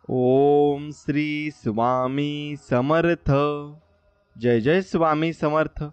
ओम श्री स्वामी समर्थ। जय जय स्वामी समर्थ।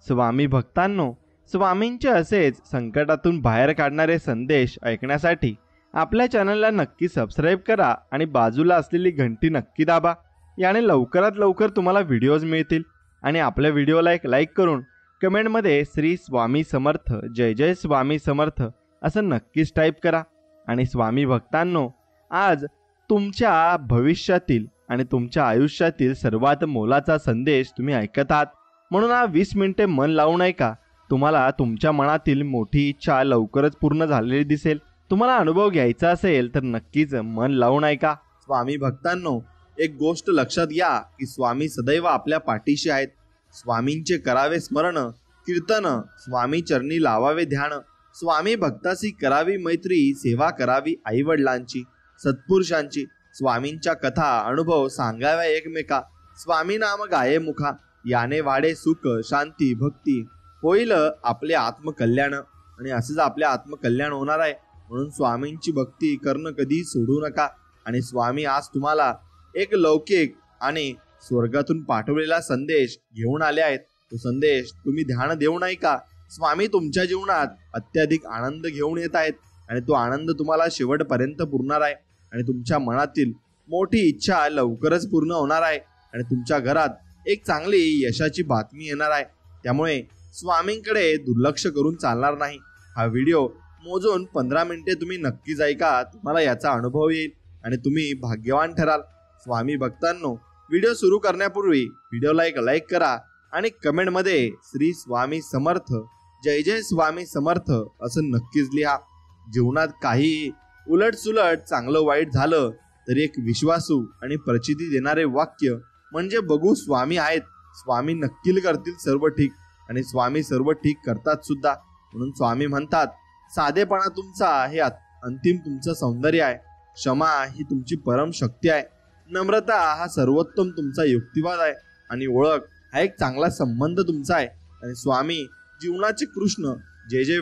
स्वामी भक्तांनो, स्वामींचे असेच संकटातून बाहेर काढणारे संदेश ऐकण्यासाठी आपल्या चॅनलला नक्की सबस्क्राईब करा आणि बाजूला असलेली घंटी नक्की दाबा। याने लवकरात लवकर तुम्हाला व्हिडिओज मिळतील। आणि आपल्या व्हिडिओला एक लाईक करून कमेंटमध्ये श्री स्वामी समर्थ, जय जय स्वामी समर्थ असं नक्कीच टाईप करा। आणि स्वामी भक्तांनो, आज तुमच्या भविष्यातील आणि तुमच्या आयुष्यातील सर्वात मोलाचा संदेश तुम्ही ऐकत आहात, म्हणून 20 मिनिटे मन लावून ऐका। तुम्हाला तुमच्या मनातील मोठी इच्छा लवकरच पूर्ण झालेली दिसेल। तुम्हाला अनुभव घ्यायचा असेल तर नक्कीच मन लावून ऐका। स्वामी भक्तांनो, एक गोष्ट लक्षात घ्या की स्वामी सदैव आपल्या पाठीशी आहेत। स्वामींचे करावे स्मरण, कीर्तन, स्वामी चरणी लावावे ध्यान, स्वामी भक्तासी करावी मैत्री, सेवा करावी आई वडिलांची, सत्पुरुषांची, स्वामींच्या कथा अनुभव सांगाव्या एकमेका, स्वामी नाम गाये मुखा, याने वाढे सुख शांती भक्ती, होईल आपले आत्मकल्याण। आणि असंच आपले आत्मकल्याण होणार आहे, म्हणून स्वामींची भक्ती करणं कधी सोडू नका। आणि स्वामी आज तुम्हाला एक लौकिक आणि स्वर्गातून पाठवलेला संदेश घेऊन आले आहेत। तो संदेश तुम्ही ध्यान देऊन ऐका। स्वामी तुमच्या जीवनात अत्याधिक आनंद घेऊन येत आहेत आणि तो आनंद तुम्हाला शेवटपर्यंत पुरणार आहे। आणि तुमच्या मनातील मोठी इच्छा लवकरच पूर्ण होणार आहे आणि तुमच्या घरात एक चांगली यशाची बातमी येणार आहे। त्यामुळे स्वामींकडे दुर्लक्ष करून चालणार नाही। हा व्हिडिओ मोजून 15 मिनिटे तुम्ही नक्कीच ऐका, तुम्हाला याचा अनुभव येईल आणि तुम्ही भाग्यवान ठराल। स्वामी भक्तांनो, व्हिडिओ सुरू करण्यापूर्वी व्हिडिओला एक लाईक करा आणि कमेंटमध्ये श्री स्वामी समर्थ, जय जय स्वामी समर्थ असं नक्कीच लिहा। जीवनात काही उलटसुलट चांगलं वाईट झालं तरी एक विश्वासू आणि प्रचिती देणारे वाक्य म्हणजे बघू स्वामी आहेत, स्वामी नक्की करतील सर्व ठीक, आणि स्वामी सर्व ठीक करतात सुद्धा। म्हणून स्वामी म्हणतात, साधेपणा तुमचा हे अंतिम तुमचं सौंदर्य आहे, क्षमा ही तुमची परम शक्ती आहे, नम्रता हा सर्वोत्तम तुमचा युक्तिवाद आहे, आणि ओळख हा एक चांगला संबंध तुमचा आहे। आणि स्वामी जीवनाचे कृष्ण जे जे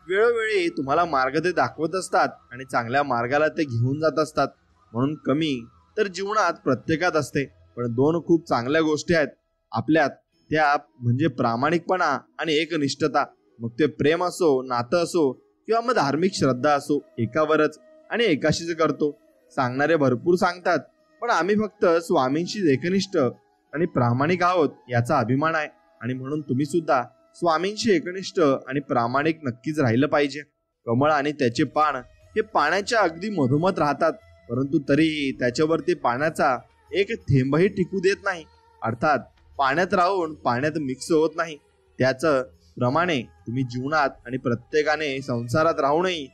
वेळोवेळी तुम्हाला मार्ग ते दाखवत असतात आणि चांगल्या मार्गाला ते घेऊन जात असतात। म्हणून कमी तर जीवनात प्रत्येकात असते, पण 2 खूप चांगल्या गोष्टी आहेत आपल्यात, त्या म्हणजे प्रामाणिकपणा आणि एकनिष्ठता। मग ते प्रेम असो, नातं असो किंवा मग धार्मिक श्रद्धा असो, एकावरच आणि एकाशीच करतो। सांगणारे भरपूर सांगतात, पण आम्ही फक्त स्वामींशी एकनिष्ठ आणि प्रामाणिक आहोत याचा अभिमान आहे। आणि म्हणून तुम्ही सुद्धा स्वामींशी एकनिष्ठ आणि प्रामाणिक नक्कीच राहिलं पाहिजे। कमळ आणि त्याचे पान हे पाण्याच्या अगदी मधोमध राहतात, परंतु तरीही त्याच्यावरती पाण्याचा एक थेंबही टिकू देत नाही, अर्थात पाण्यात राहून पाण्यात मिक्स होत नाही। त्याच प्रमाणे तुम्ही जीवनात आणि प्रत्येकाने संसारात राहूनही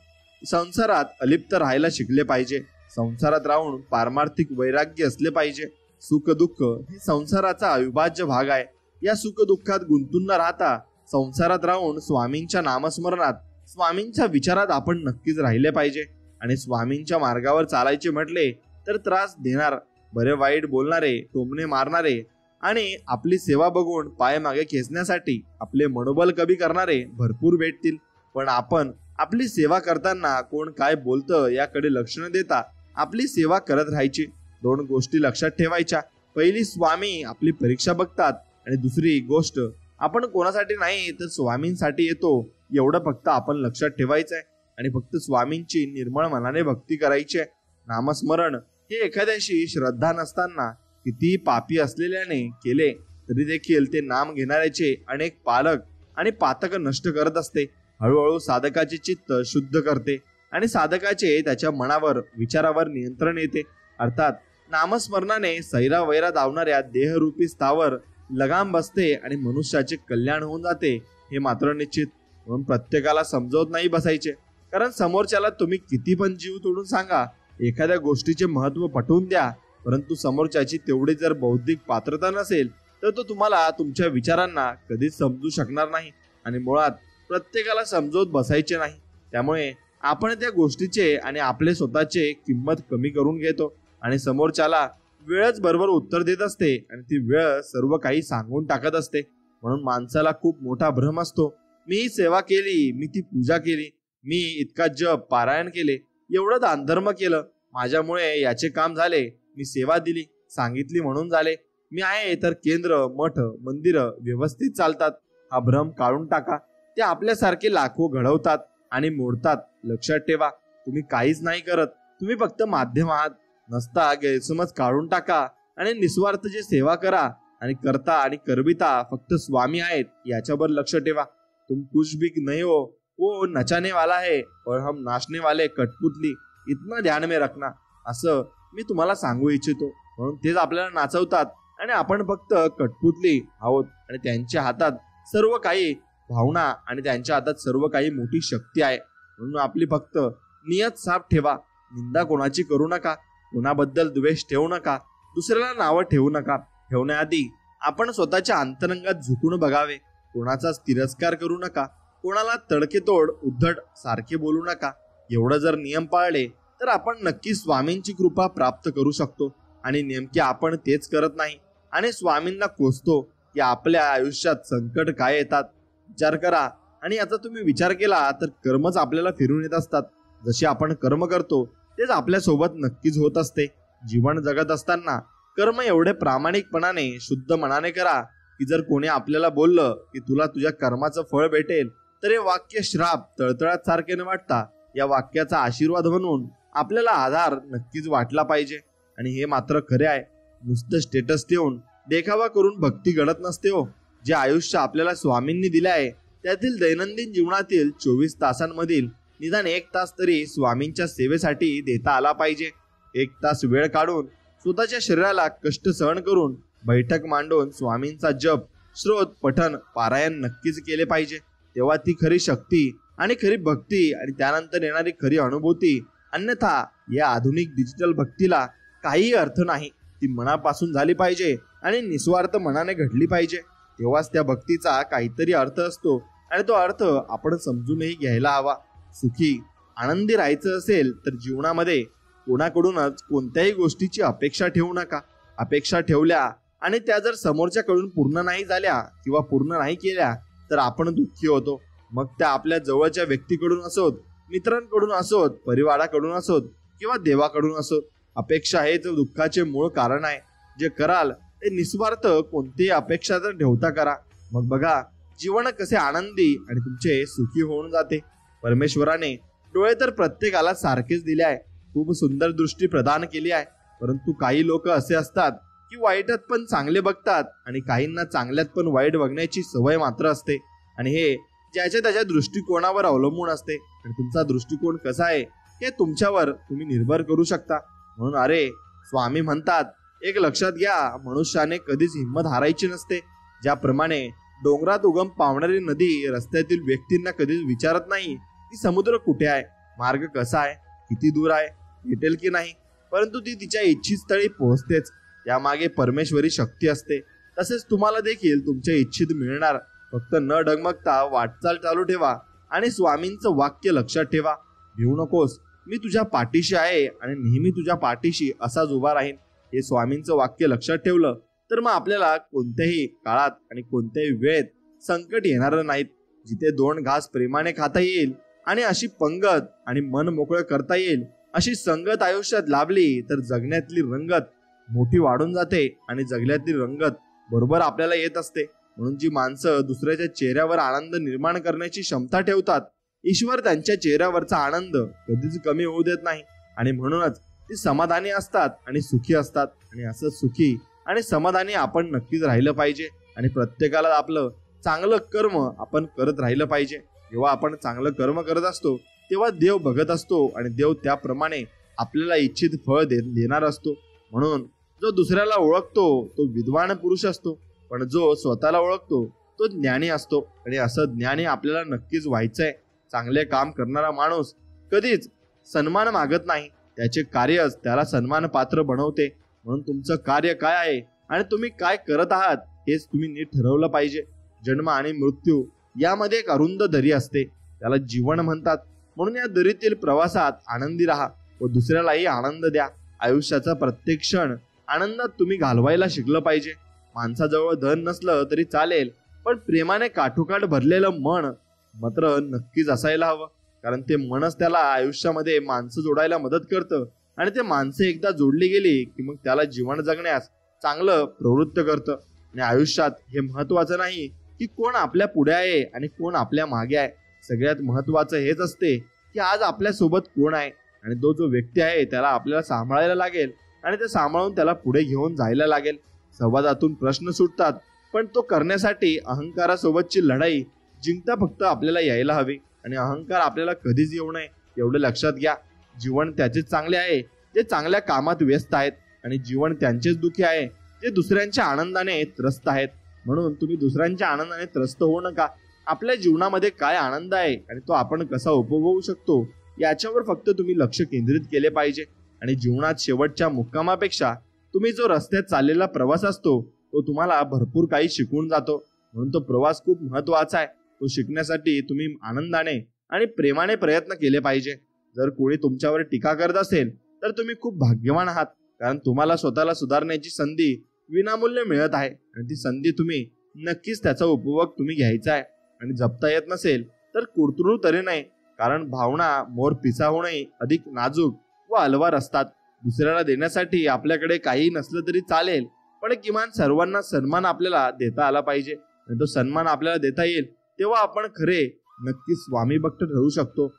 संसारात अलिप्त राहायला शिकले पाहिजे। संसारात राहून पारमार्थिक वैराग्य असले पाहिजे। सुख दुःख हे संसाराचा अविभाज्य भाग आहे। या सुख दुःखात गुंतून न राहता संसारात राहून स्वामींच्या नामस्मरणात, स्वामींच्या विचारात आपण नक्कीच राहिले पाहिजे। आणि स्वामींच्या मार्गावर चालायचे म्हटले तर त्रास देणार, बरे वाईट बोलणारे, टोमणे मारणारे आणि आपली सेवा बघून पाय मागे खेचण्यासाठी आपले मनोबल कमी करणारे भरपूर भेटतील, पण आपण आपली सेवा करताना कोण काय बोलतं याकडे लक्ष न देता आपली सेवा करत राहायची। 2 गोष्टी लक्षात ठेवायच्या, पहिली स्वामी आपली परीक्षा बघतात आणि दुसरी गोष्ट आपण कोणासाठी नाही तर स्वामींसाठी येतो, एवढं फक्त आपण लक्षात ठेवायचं आहे। आणि फक्त स्वामींची निर्मळ मनाने भक्ती करायची आहे। नामस्मरण हे एखाद्याशी श्रद्धा नसताना किती पापी असलेल्याने केले तरी देखील ते नाम घेणाऱ्याचे अनेक पालक आणि पातक नष्ट करत असते। हळूहळू साधकाचे चित्त शुद्ध करते आणि साधकाचे त्याच्या मनावर विचारावर नियंत्रण येते। अर्थात नामस्मरणाने सैरा वैरा धावणाऱ्या देहरूपी स्थावर लगाम बसते आणि मनुष्याचे कल्याण होऊन जाते, हे मात्र निश्चित। म्हणून प्रत्येकाला समजवत नाही बसायचे, कारण समोरच्याला तुम्ही किती पण जीव तोडून सांगा, एखाद्या गोष्टीचे महत्त्व पटवून द्या, परंतु समोरच्याची तेवढी जर बौद्धिक पात्रता नसेल तर तो तुम्हाला तुमच्या विचारांना कधीच समजू शकणार नाही। आणि मुळात प्रत्येकाला समजवत बसायचे नाही। त्यामुळे आपण त्या गोष्टीचे आणि आपले स्वतःचे किंमत कमी करून घेतो आणि समोरच्याला वेळच बरोबर उत्तर देत असते आणि ती वेळ सर्व काही सांगून टाकत असते। म्हणून माणसाला खूप मोठा भ्रम असतो, मी सेवा केली, मी ती पूजा केली, मी इतका जप पारायण केले, एवढं दानधर्म केलं, माझ्यामुळे याचे काम झाले, मी सेवा दिली, सांगितली म्हणून झाले, मी आहे तर केंद्र, मठ, मंदिर व्यवस्थित चालतात, हा भ्रम काढून टाका. ते आपल्यासारखे लाखो घडवतात आणि मोडतात. लक्षात ठेवा, तुम्ही काहीच नाही करत, तुम्ही फक्त माध्यम आहात. नसता गैरसमज काढून टाका आणि निस्वार्थ जे सेवा करा आणि करता आणि करविता फक्त स्वामी आहेत याच्यावर लक्ष ठेवा. तुम कुछ भी नहीं हो, वो नचाने वाला है और हम नाचने वाले कठपुतली, इतना ध्यान में रखना, असं मी तुम्हाला सांगू इच्छितो. म्हणून तेच आपल्याला नाचवतात आणि आपण फक्त कठपुतली आहोत आणि त्यांच्या हातात सर्व काही भावना आणि त्यांच्या हातात सर्व काही मोठी शक्ती आहे. म्हणून आपली फक्त नियत साफ ठेवा. निंदा कोणाची करू नका, कोणाबद्दल द्वेष ठेवू नका, दुसऱ्याला नावं ठेवू नका. ठेवण्याआधी आपण स्वतःच्या अंतरंगात झुकून बघावे. कोणाचाच तिरस्कार करू नका, कोणाला तडकेतोड उद्धट सारखे बोलू नका. एवढं जर नियम पाळले तर आपण नक्की स्वामींची कृपा प्राप्त करू शकतो. आणि नेमके आपण तेच करत नाही आणि स्वामींना कोसतो की आपल्या आयुष्यात संकट काय येतात. विचार करा, आणि याचा तुम्ही विचार केला तर कर्मच आपल्याला फिरून येत असतात. जसे आपण कर्म करतो तेच आपल्या सोबत नक्कीच होत असते. जीवन जगत असताना कर्म एवढे प्रामाणिकपणाने शुद्ध मनाने करा की जर कोणी आपल्याला बोललं की तुला तुझ्या कर्माचं फळ भेटेल तर हे वाक्य श्राप तळतळात सारखे न वाटता या वाक्याचा आशीर्वाद म्हणून आपल्याला आधार नक्कीच वाटला पाहिजे. आणि हे मात्र खरे आहे, नुसतं स्टेटस ठेवून देखावा करून भक्ती घडत नसते हो. जे आयुष्य आपल्याला स्वामींनी दिले आहे त्यातील दैनंदिन जीवनातील 24 तासांमधील निदान 1 तास तरी स्वामींच्या सेवेसाठी देता आला पाहिजे. 1 तास वेळ काढून स्वतःच्या शरीराला कष्ट सहन करून बैठक मांडून स्वामींचा जप, श्रोत, पठन, पारायण नक्कीच केले पाहिजे. तेव्हा ती खरी शक्ती आणि खरी भक्ती आणि त्यानंतर येणारी खरी अनुभूती. अन्यथा या आधुनिक डिजिटल भक्तीला काही अर्थ नाही. ती मनापासून झाली पाहिजे आणि निस्वार्थ मनाने घडली पाहिजे. तेव्हाच त्या भक्तीचा काहीतरी अर्थ असतो आणि तो अर्थ आपण समजूनही घ्यायला हवा. सुखी आनंदी राहायचं असेल तर जीवनामध्ये कोणाकडूनच कोणत्याही गोष्टीची अपेक्षा ठेवू नका. अपेक्षा ठेवल्या आणि त्या जर समोरच्याकडून पूर्ण नाही झाल्या किंवा पूर्ण नाही केल्या तर आपण दुःखी होतो. मग त्या आपल्या जवळच्या व्यक्तीकडून असोत, मित्रांकडून असोत, परिवाराकडून असोत किंवा देवाकडून असोत. अपेक्षा हेच दुःखाचे मूळ कारण आहे. जे कराल ते निस्वार्थ कोणतीही अपेक्षा तर ठेवता करा. मग बघा जीवन कसे आनंदी आणि तुमचे सुखी होऊन जाते. परमेश्वराने डोळे तर प्रत्येकाला सारखेच दिले आहे, खूप सुंदर दृष्टी प्रदान केली आहे. परंतु काही लोक असे असतात की वाईटात पण चांगले बघतात आणि काहींना चांगल्यात पण वाईट बघण्याची सवय मात्र असते. आणि हे ज्याच्या त्याच्या दृष्टिकोनावर अवलंबून असते. आणि तुमचा दृष्टिकोन कसा आहे हे तुमच्यावर तुम्ही निर्भर करू शकता. म्हणून अरे स्वामी म्हणतात, एक लक्षात घ्या, मनुष्याने कधीच हिंमत हारायची नसते. ज्याप्रमाणे डोंगरात उगम पावणारी नदी रस्त्यातील व्यक्तींना कधीच विचारत नाही की समुद्र कुठे आहे, मार्ग कसा आहे, किती दूर आहे, भेटेल की नाही, परंतु ती तिच्या इच्छित स्थळी पोहोचतेच. यामागे परमेश्वरी शक्ती असते. तसेच तुम्हाला देखील तुमच्या इच्छित मिळणार. फक्त न डगमगता वाटचाल चालू ठेवा आणि स्वामींचं वाक्य लक्षात ठेवा, भिवू नकोस, मी तुझ्या पाठीशी आहे आणि नेहमी तुझ्या पाठीशी असाच उभा राहीन. हे स्वामींचं वाक्य लक्षात ठेवलं तर मग आपल्याला कोणत्याही काळात आणि कोणत्याही वेळेत संकट येणार नाहीत. जिथे 2 घास प्रेमाने खाता येईल आणि अशी पंगत आणि मन मोकळं करता येईल अशी संगत आयुष्यात लाभली तर जगण्यातली रंगत मोठी वाढून जाते आणि जगण्यातली रंगत बरोबर आपल्याला येत असते. म्हणून जी माणसं दुसऱ्याच्या चेहऱ्यावर आनंद निर्माण करण्याची क्षमता ठेवतात, ईश्वर त्यांच्या चेहऱ्यावरचा आनंद कधीच कमी होऊ देत नाही. आणि म्हणूनच ती समाधानी असतात आणि सुखी असतात. आणि असं सुखी आणि समाधानी आपण नक्कीच राहिलं पाहिजे. आणि प्रत्येकाला आपलं चांगलं कर्म आपण करत राहिलं पाहिजे. जेव्हा आपण चांगलं कर्म करत असतो तेव्हा देव बघत असतो आणि देव त्याप्रमाणे आपल्याला इच्छित फळ देणार असतो. म्हणून जो दुसऱ्याला ओळखतो तो विद्वान पुरुष असतो, पण जो स्वतःला ओळखतो तो ज्ञानी असतो. आणि असं ज्ञानी आपल्याला नक्कीच व्हायचंय. चांगले काम करणारा माणूस कधीच सन्मान मागत नाही, त्याचे कार्यच त्याला सन्मान पात्र बनवते. म्हणून तुमचं कार्य काय आहे आणि तुम्ही काय करत आहात हेच तुम्ही नीट ठरवलं पाहिजे. जन्म आणि मृत्यू यामध्ये एक अरुंद दरी असते, त्याला जीवन म्हणतात. म्हणून या दरीतील प्रवासात आनंदी राहा व दुसऱ्यालाही आनंद द्या. आयुष्याचा प्रत्येक क्षण आनंदात तुम्ही घालवायला शिकलं पाहिजे. माणसाजवळ धन नसलं तरी चालेल, पण प्रेमाने काठोकाठ भरलेलं मन मात्र नक्कीच असायला हवं. कारण ते मनच त्याला आयुष्यामध्ये माणसं जोडायला मदत करतं आणि ते माणसं एकदा जोडली गेली की मग त्याला जीवन जगण्यास चांगलं प्रवृत्त करतं. आणि आयुष्यात हे महत्वाचं नाही की कोण आपल्या पुढे आहे आणि कोण आपल्या मागे आहे. सगळ्यात महत्वाचं हेच असते की आज आपल्या सोबत कोण आहे आणि तो जो व्यक्ती आहे त्याला आपल्याला सांभाळायला लागेल आणि ते सांभाळून त्याला पुढे घेऊन जायला लागेल. संवादातून प्रश्न सुटतात, पण तो करण्यासाठी अहंकारासोबतची लढाई जिंकता फक्त आपल्याला यायला हवी. आणि अहंकार आपल्याला कधीच येऊ नये एवढं लक्षात घ्या. जीवन त्याचेच चांगले आहे जे चांगल्या कामात व्यस्त आहेत आणि जीवन त्यांचेच दुःखी आहे जे दुसऱ्यांच्या आनंदाने त्रस्त आहेत. म्हणून तुम्ही दुसऱ्यांच्या आनंदाने त्रस्त होऊ नका. आपल्या जीवनामध्ये काय आनंद आहे आणि तो आपण कसा उपभोगू शकतो याच्यावर फक्त तुम्ही लक्ष केंद्रित केले पाहिजे. आणि जीवनात शेवटच्या मुक्कामापेक्षा तुम्ही जो रस्त्यात चाललेला प्रवास असतो तो तुम्हाला भरपूर काही शिकवून जातो. म्हणून तो प्रवास खूप महत्वाचा आहे. तो शिकण्यासाठी तुम्ही आनंदाने आणि प्रेमाने प्रयत्न केले पाहिजे. जर कोणी तुमच्यावर टीका करत असेल तर तुम्ही खूप भाग्यवान आहात, कारण तुम्हाला स्वतःला सुधारण्याची संधी विनामूल्य मिळत आहे आणि ती संधी तुम्ही नक्कीच त्याचा उपभोग तुम्ही घ्यायचा आहे. आणि जपता येत नसेल तर कुरतुरू तरी नाही, कारण भावना मोर पिसाहूनही अधिक नाजूक व अलवार असतात. दुसऱ्याला देण्यासाठी आपल्याकडे काही नसलं तरी चालेल, पण किमान सर्वांना सन्मान आपल्याला देता आला पाहिजे. आणि तो सन्मान आपल्याला देता येईल तेव्हा आपण खरे नक्की स्वामी भक्त ठरू शकतो.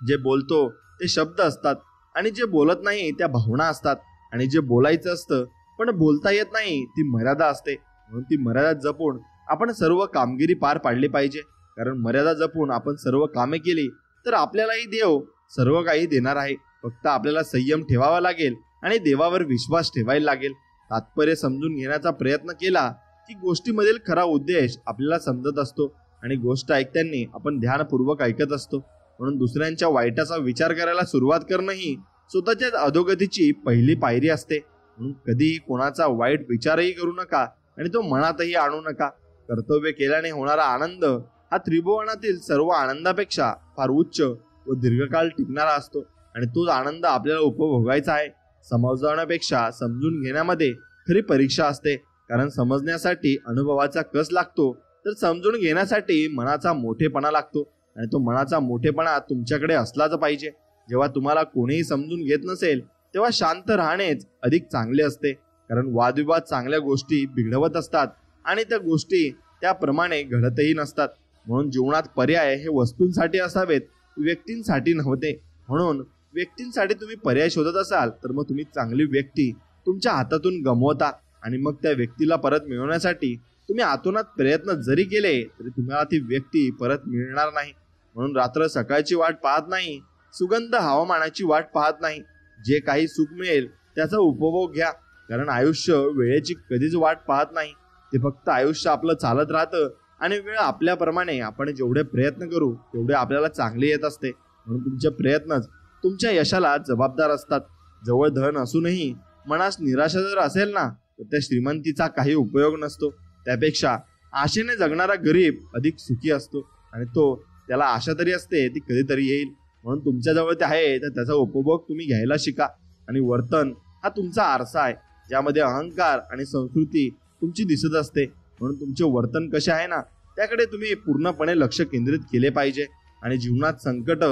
जे बोलतो ते शब्द असतात आणि जे बोलत नाही त्या भावना असतात. आणि जे बोलायचं असतं पण बोलता येत नाही ती मर्यादा असते. म्हणून ती मर्यादा जपून आपण सर्व कामगिरी पार पाडली पाहिजे, कारण मर्यादा जपून आपण सर्व कामे केली तर आपल्यालाही देव सर्व काही देणार आहे. फक्त आपल्याला संयम ठेवावा लागेल आणि देवावर विश्वास ठेवायला लागेल. तात्पर्य समजून घेण्याचा प्रयत्न केला की गोष्टीमधील खरा उद्देश आपल्याला समजत असतो आणि गोष्ट ऐकताना आपण ध्यानपूर्वक ऐकत असतो. म्हणून दुसऱ्यांच्या वाईटाचा विचार करायला सुरुवात करणं ही स्वतःच्या अधोगतीची पहिली पायरी असते. म्हणून कधीही कोणाचा वाईट विचारही करू नका आणि तो मनातही आणू नका. कर्तव्य केल्याने होणारा आनंद हा त्रिभुवनातील सर्व आनंदापेक्षा फार उच्च व दीर्घकाळ टिकणारा असतो आणि तोच आनंद आपल्याला उपभोगायचा आहे. समजावण्यापेक्षा समजून घेण्यामध्ये खरी परीक्षा असते, कारण समजण्यासाठी अनुभवाचा कस लागतो तर समजून घेण्यासाठी मनाचा मोठेपणा लागतो. आणि तो मनाचा मोठेपणा तुमच्याकडे असलाच पाहिजे. जेव्हा तुम्हाला कोणीही समजून घेत नसेल तेव्हा शांत राहणेच अधिक चांगले असते, कारण वादविवाद चांगल्या गोष्टी बिघडवत असतात आणि त्या गोष्टी त्याप्रमाणे घडतही नसतात. म्हणून जीवनात पर्याय हे वस्तूंसाठी असावेत, व्यक्तींसाठी नव्हते. म्हणून व्यक्तींसाठी तुम्ही पर्याय शोधत असाल तर मग तुम्ही चांगली व्यक्ती तुमच्या हातातून गमवता आणि मग त्या व्यक्तीला परत मिळवण्यासाठी तुम्ही आतोनात प्रयत्न जरी केले तरी तुम्हाला ती व्यक्ती परत मिळणार नाही. म्हणून रात्र सकाळची वाट पाहत नाही, सुगंध हवामानाची वाट पाहत नाही. जे काही सुख मिळेल त्याचा उपभोग घ्या, कारण आयुष्य वेळेची कधीच वाट पाहत नाही. ते फक्त आयुष्य आपलं चालत राहतं आणि वेळ आपल्याप्रमाणे आपण जेवढे प्रयत्न करू तेवढे आपल्याला चांगले येत असते. म्हणून तुमचे प्रयत्नच तुमच्या यशाला जबाबदार असतात. जवळ धन असूनही मनास निराशा जर असेल ना तर त्या श्रीमंतीचा काही उपयोग नसतो. त्यापेक्षा आशेने जगणारा गरीब अधिक सुखी असतो आणि तो त्याला आशा तरी असते ती कधीतरी येईल. म्हणून तुमच्याजवळ ते आहे तर त्याचा उपभोग तुम्ही घ्यायला शिका. आणि वर्तन हा तुमचा आरसा आहे ज्यामध्ये अहंकार आणि संस्कृती तुमची दिसत असते. म्हणून तुमचे वर्तन कसे आहे ना त्याकडे तुम्ही पूर्णपणे लक्ष केंद्रित केले पाहिजे. आणि जीवनात संकट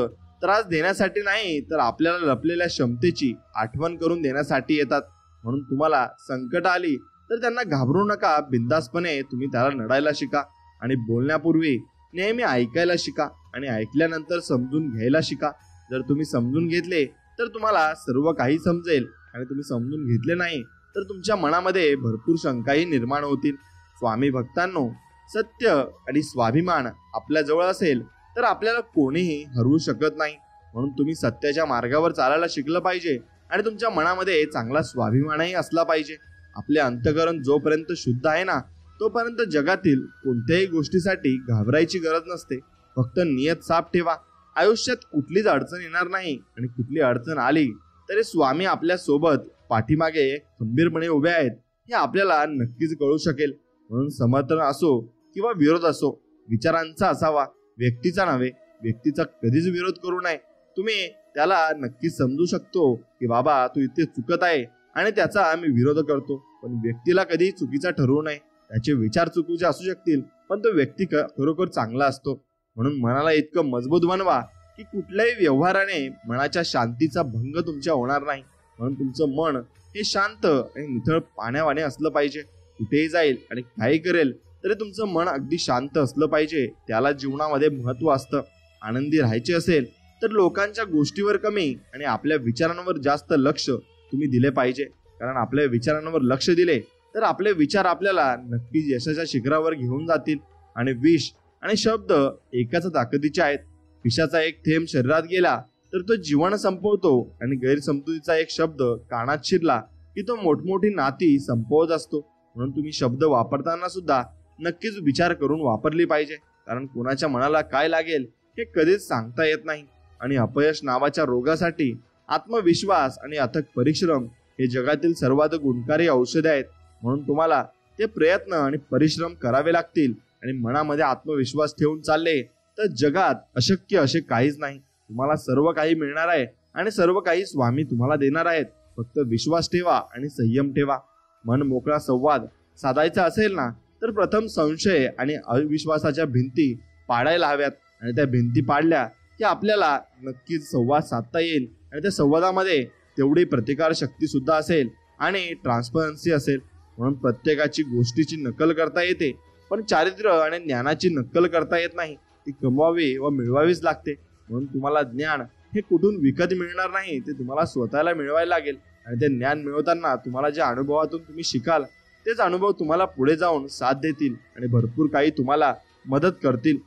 त्रास देण्यासाठी नाही तर आपल्याला लपलेल्या क्षमतेची आठवण करून देण्यासाठी येतात. म्हणून तुम्हाला संकट आली तर त्यांना घाबरू नका, बिंदासपणे तुम्ही त्याला लढायला शिका. आणि बोलण्यापूर्वी नेहमी ऐकायला शिका आणि ऐकल्यानंतर समजून घ्यायला शिका. जर तुम्ही समजून घेतले तर तुम्हाला सर्व काही समजेल आणि तुम्ही समजून घेतले नाही तर तुमच्या मनामध्ये भरपूर शंकाही निर्माण होतील. स्वामी भक्तांनो, सत्य आणि स्वाभिमान आपल्या जवळ असेल तर आपल्याला कोणीही हरवू शकत नाही. म्हणून तुम्ही सत्याच्या मार्गावर चालायला शिकलं पाहिजे आणि तुमच्या मनामध्ये चांगला स्वाभिमानही असला पाहिजे. आपले अंतःकरण जोपर्यंत शुद्ध आहे ना तोपर्यंत जगातील कोणत्याही गोष्टीसाठी घाबरायची गरज नसते. फक्त नियत साफ ठेवा. आयुष्यात कुठलीच अडचण येणार नाही आणि कुठली अडचण आली तरी स्वामी आपल्या सोबत पाठीमागे खंबीरपणे उभे आहेत हे आपल्याला नक्कीच कळू शकेल. म्हणून समर्थन असो किंवा विरोध असो विचारांचा असावा, व्यक्तीचा नव्हे. व्यक्तीचा कधीच विरोध करू नये. तुम्ही त्याला नक्कीच समजू शकतो की बाबा तू इथे चुकत आहे आणि त्याचा आम्ही विरोध करतो, पण व्यक्तीला कधी चुकीचा ठरवू नये. त्याचे विचार चुकीचे असू शकतील पण तो व्यक्ती खरोखर चांगला असतो. म्हणून मनाला इतकं मजबूत बनवा की कुठल्याही व्यवहाराने मनाच्या शांतीचा भंग तुमच्या होणार नाही. म्हणून तुमचं मन हे शांत आणि नितळ पाण्यावाने असलं पाहिजे. कुठेही जाईल आणि काही करेल तरी तुमचं मन अगदी शांत असलं पाहिजे. त्याला जीवनामध्ये महत्त्व असतं. आनंदी राहायचे असेल तर लोकांच्या गोष्टीवर कमी आणि आपल्या विचारांवर जास्त लक्ष तुम्ही दिले पाहिजे. कारण आपल्या विचारांवर लक्ष दिले तर आपले विचार आपल्याला नक्कीच यशाच्या शिखरावर घेऊन जातील. आणि विष आणि शब्द एकाच ताकदीचे आहेत. विषाचा एक थेंब शरीरात गेला तर तो जीवन संपवतो आणि गैरसमजुतीचा एक शब्द कानात शिरला की तो मोठमोठी नाती संपवत असतो. म्हणून तुम्ही शब्द वापरताना सुद्धा नक्कीच विचार करून वापरली पाहिजे. कारण कोणाच्या मनाला काय लागेल हे कधीच सांगता येत नाही. आणि अपयश नावाच्या रोगासाठी आत्मविश्वास आणि अथक परिश्रम हे जगातील सर्वात गुणकारी औषधे आहेत. म्हणून तुम्हाला ते प्रयत्न आणि परिश्रम करावे लागतील. आणि मनामध्ये आत्मविश्वास ठेवून चालले तर जगात अशक्य असे काहीच नाही. तुम्हाला सर्व काही मिळणार आहे आणि सर्व काही स्वामी तुम्हाला देणार आहेत. फक्त विश्वास ठेवा आणि संयम ठेवा. मन मोकळा संवाद साधायचा असेल ना तर प्रथम संशय आणि अविश्वासाच्या भिंती पाडायला हव्यात. आणि त्या भिंती पाडल्या की आपल्याला नक्कीच संवाद साधता येईल. आणि त्या संवादामध्ये तेवढी प्रतिकार शक्ती सुद्धा असेल आणि ट्रान्सपरन्सी असेल. म्हणून प्रत्येकाची गोष्टीची नकल करता येते पण चारित्र्य आणि ज्ञानाची नक्कल करता येत नाही. ती कमवावी व मिळवावीच लागते. म्हणून तुम्हाला ज्ञान हे कुठून विकत मिळणार नाही. ते तुम्हाला स्वतःला मिळवायला लागेल. आणि ते ज्ञान मिळवताना तुम्हाला ज्या अनुभवातून तुम्ही शिकाल तेच अनुभव तुम्हाला पुढे जाऊन साथ देतील आणि भरपूर काही तुम्हाला मदत करतील.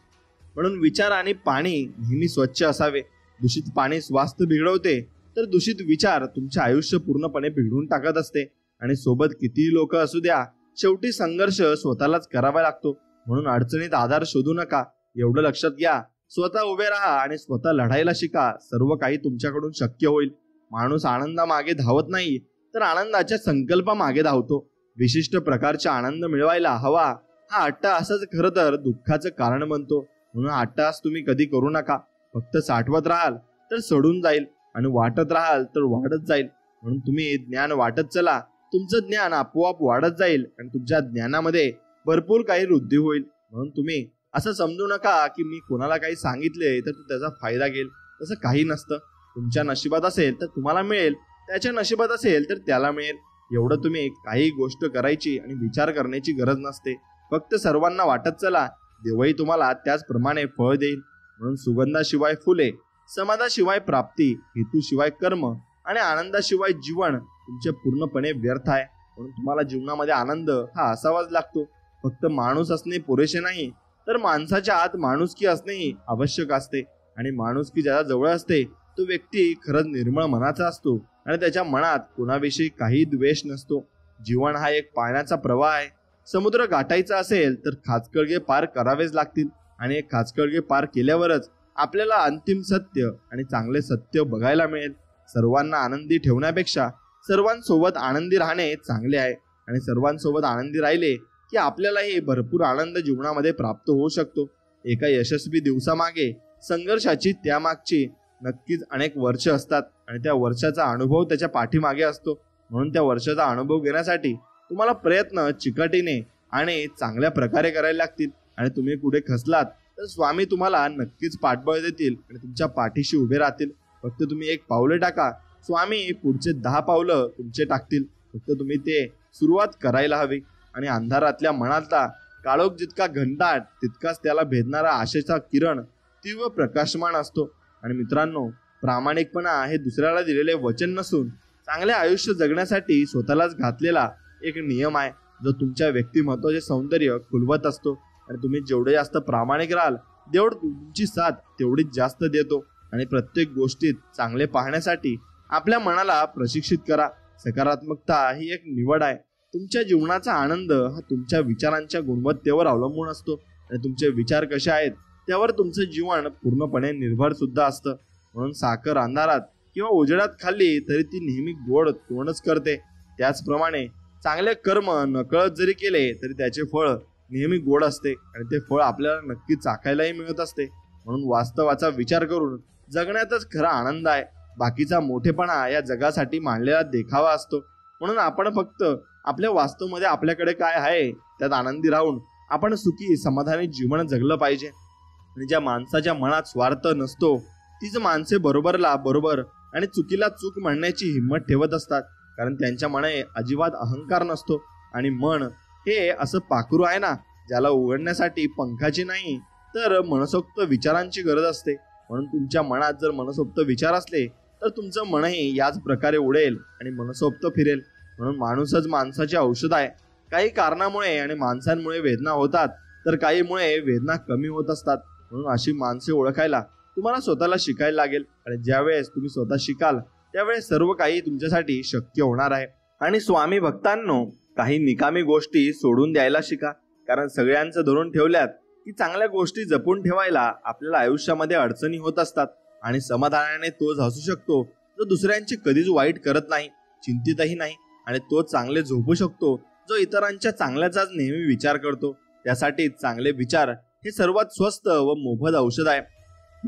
म्हणून विचार आणि पाणी नेहमी स्वच्छ असावे. दूषित पाणी स्वास्थ्य बिघडवते तर दूषित विचार तुमचे आयुष्य पूर्णपणे बिघडून टाकत असते. आणि सोबत कितीही लोक असू द्या शेवटी संघर्ष स्वतःलाच करावा लागतो. म्हणून अडचणीत आधार शोधू नका. एवढं लक्षात घ्या, स्वतः उभे राहा आणि स्वतः लढायला शिका. सर्व काही तुमच्याकडून शक्य होईल. माणूस आनंदामागे धावत नाही तर आनंदाच्या संकल्पा मागे धावतो. विशिष्ट प्रकारचा आनंद मिळवायला हवा हा अट्टहासच खरं तर दुःखाचं कारण बनतो. म्हणून अट्टहास तुम्ही कधी करू नका. फक्त साठवत राहाल तर सडून जाईल आणि वाटत राहाल तर वाढत जाईल. म्हणून तुम्ही ज्ञान वाटत चला. तुमचं ज्ञान आपोआप वाढत जाईल आणि तुमच्या ज्ञानामध्ये भरपूर काही वृद्धी होईल. म्हणून तुम्ही असं समजू नका की मी कोणाला काही सांगितले तर त्याचा फायदा घेईल. तसं काही नसतं. तुमच्या नशिबात असेल तर तुम्हाला मिळेल. त्याच्या नशिबात असेल तर त्याला मिळेल. एवढं तुम्ही काही गोष्ट करायची आणि विचार करण्याची गरज नसते. फक्त सर्वांना वाटत चला. देवही तुम्हाला त्याचप्रमाणे फळ देईल. म्हणून सुगंधाशिवाय फुले, समाधाशिवाय प्राप्ती, हेतूशिवाय कर्म आणि आनंदाशिवाय जीवन तुमचे पूर्णपणे व्यर्थ आहे. म्हणून तुम्हाला जीवनामध्ये आनंद हा असावाच लागतो. फक्त माणूस असणे पुरेसे नाही तर माणसाच्या आत माणुसकी असणेही आवश्यक असते. आणि माणुसकी ज्याच्या जवळ असते तो व्यक्ती खरंच निर्मळ मनाचा असतो आणि त्याच्या मनात कोणाविषयी काही द्वेष नसतो. जीवन हा एक पाण्याचा प्रवाह आहे. समुद्र गाठायचा असेल तर खाचखळगे पार करावेच लागतील. आणि एक खाचखळगे पार केल्यावरच आपल्याला अंतिम सत्य आणि चांगले सत्य बघायला मिळेल. सर्वांना आनंदी ठेवण्यापेक्षा सर्वांसोबत आनंदी राहणे चांगले आहे. आणि सर्वांसोबत आनंदी राहिले की आपल्यालाही भरपूर आनंद जीवनामध्ये प्राप्त होऊ शकतो. एका यशस्वी दिवसामागे संघर्षाची त्यामागची नक्कीच अनेक वर्ष असतात आणि त्या वर्षाचा अनुभव त्याच्या पाठीमागे असतो. म्हणून त्या वर्षाचा अनुभव घेण्यासाठी तुम्हाला प्रयत्न चिकाटीने आणि चांगल्या प्रकारे करायला लागतील. आणि तुम्ही पुढे खचलात तर स्वामी तुम्हाला नक्कीच पाठबळ देतील आणि तुमच्या पाठीशी उभे राहतील. फक्त तुम्ही एक पावले टाका, स्वामी पुढचे 10 पावलं तुमचे टाकतील. फक्त तुम्ही ते सुरुवात करायला हवी. आणि अंधारातल्या मनातला काळोख जितका घनदाट तितकाच त्याला भेदणारा आशेचा किरण तीव्र प्रकाशमान असतो. आणि मित्रांनो, प्रामाणिकपणा हे दुसऱ्याला दिलेले वचन नसून चांगले आयुष्य जगण्यासाठी स्वतःलाच घातलेला एक नियम आहे, जो तुमच्या व्यक्तिमत्वाचे सौंदर्य खुलवत असतो. आणि तुम्ही जेवढे जास्त प्रामाणिक राहाल देव तुमची साथ तेवढीच जास्त देतो. आणि प्रत्येक गोष्टीत चांगले पाहण्यासाठी आपल्या मनाला प्रशिक्षित करा. सकारात्मकता ही एक निवड आहे. तुमच्या जीवनाचा आनंद हा तुमच्या विचारांच्या गुणवत्तेवर अवलंबून असतो. आणि तुमचे विचार कसे आहेत त्यावर तुमचं जीवन पूर्णपणे निर्भर सुद्धा असतं. म्हणून साखर अंधारात किंवा उजेडात खाल्ली तरी ती नेहमी गोड तोंडच करते. त्याचप्रमाणे चांगले कर्म नकळत जरी केले तरी त्याचे फळ नेहमी गोड असते आणि ते फळ आपल्याला नक्की चाखायलाही मिळत असते. म्हणून वास्तवाचा विचार करून जगण्यातच खरा आनंद आहे. बाकीचा मोठेपणा या जगासाठी मांडलेला देखावा असतो. म्हणून आपण फक्त आपल्या वास्तवमध्ये आपल्याकडे काय आहे त्यात आनंदी राहून आपण सुखी समाधानी जीवन जगलं पाहिजे. आणि ज्या माणसाच्या मनात स्वार्थ नसतो तीच माणसे बरोबरला बरोबर आणि चुकीला चूक म्हणण्याची हिंमत ठेवत असतात, कारण त्यांच्या मनात अजिबात अहंकार नसतो. आणि मन हे असं पाखरू आहे ना, ज्याला उघडण्यासाठी पंखाची नाही तर मनसोक्त विचारांची गरज असते. म्हणून तुमच्या मनात जर मनसोक्त विचार असले तर तुमचं मनही याच प्रकारे उडेल आणि मनसोक्त फिरेल. म्हणून माणूसच माणसाचे औषध आहे. काही कारणामुळे आणि माणसांमुळे वेदना होतात, तर काहीमुळे वेदना कमी होत असतात. म्हणून अशी माणसे ओळखायला तुम्हाला स्वतःला शिकायला लागेल. आणि ज्यावेळेस तुम्ही स्वतः शिकाल त्यावेळेस सर्व काही तुमच्यासाठी शक्य होणार आहे. आणि स्वामी भक्तांनो, काही निकामी गोष्टी सोडून द्यायला शिका, कारण सगळ्यांचं धरून ठेवल्यात की चांगल्या गोष्टी जपून ठेवायला आपल्याला आयुष्यामध्ये अडचणी होत असतात. आणि समाधानाने तोच हसू शकतो जो दुसऱ्यांची कधीच वाईट करत नाही, चिंतितही नाही. आणि तो चांगले झोपू शकतो जो इतरांच्या चांगल्याचाच नेहमी विचार करतो. त्यासाठी चांगले विचार हे सर्वात स्वस्त व मोफत औषध आहे.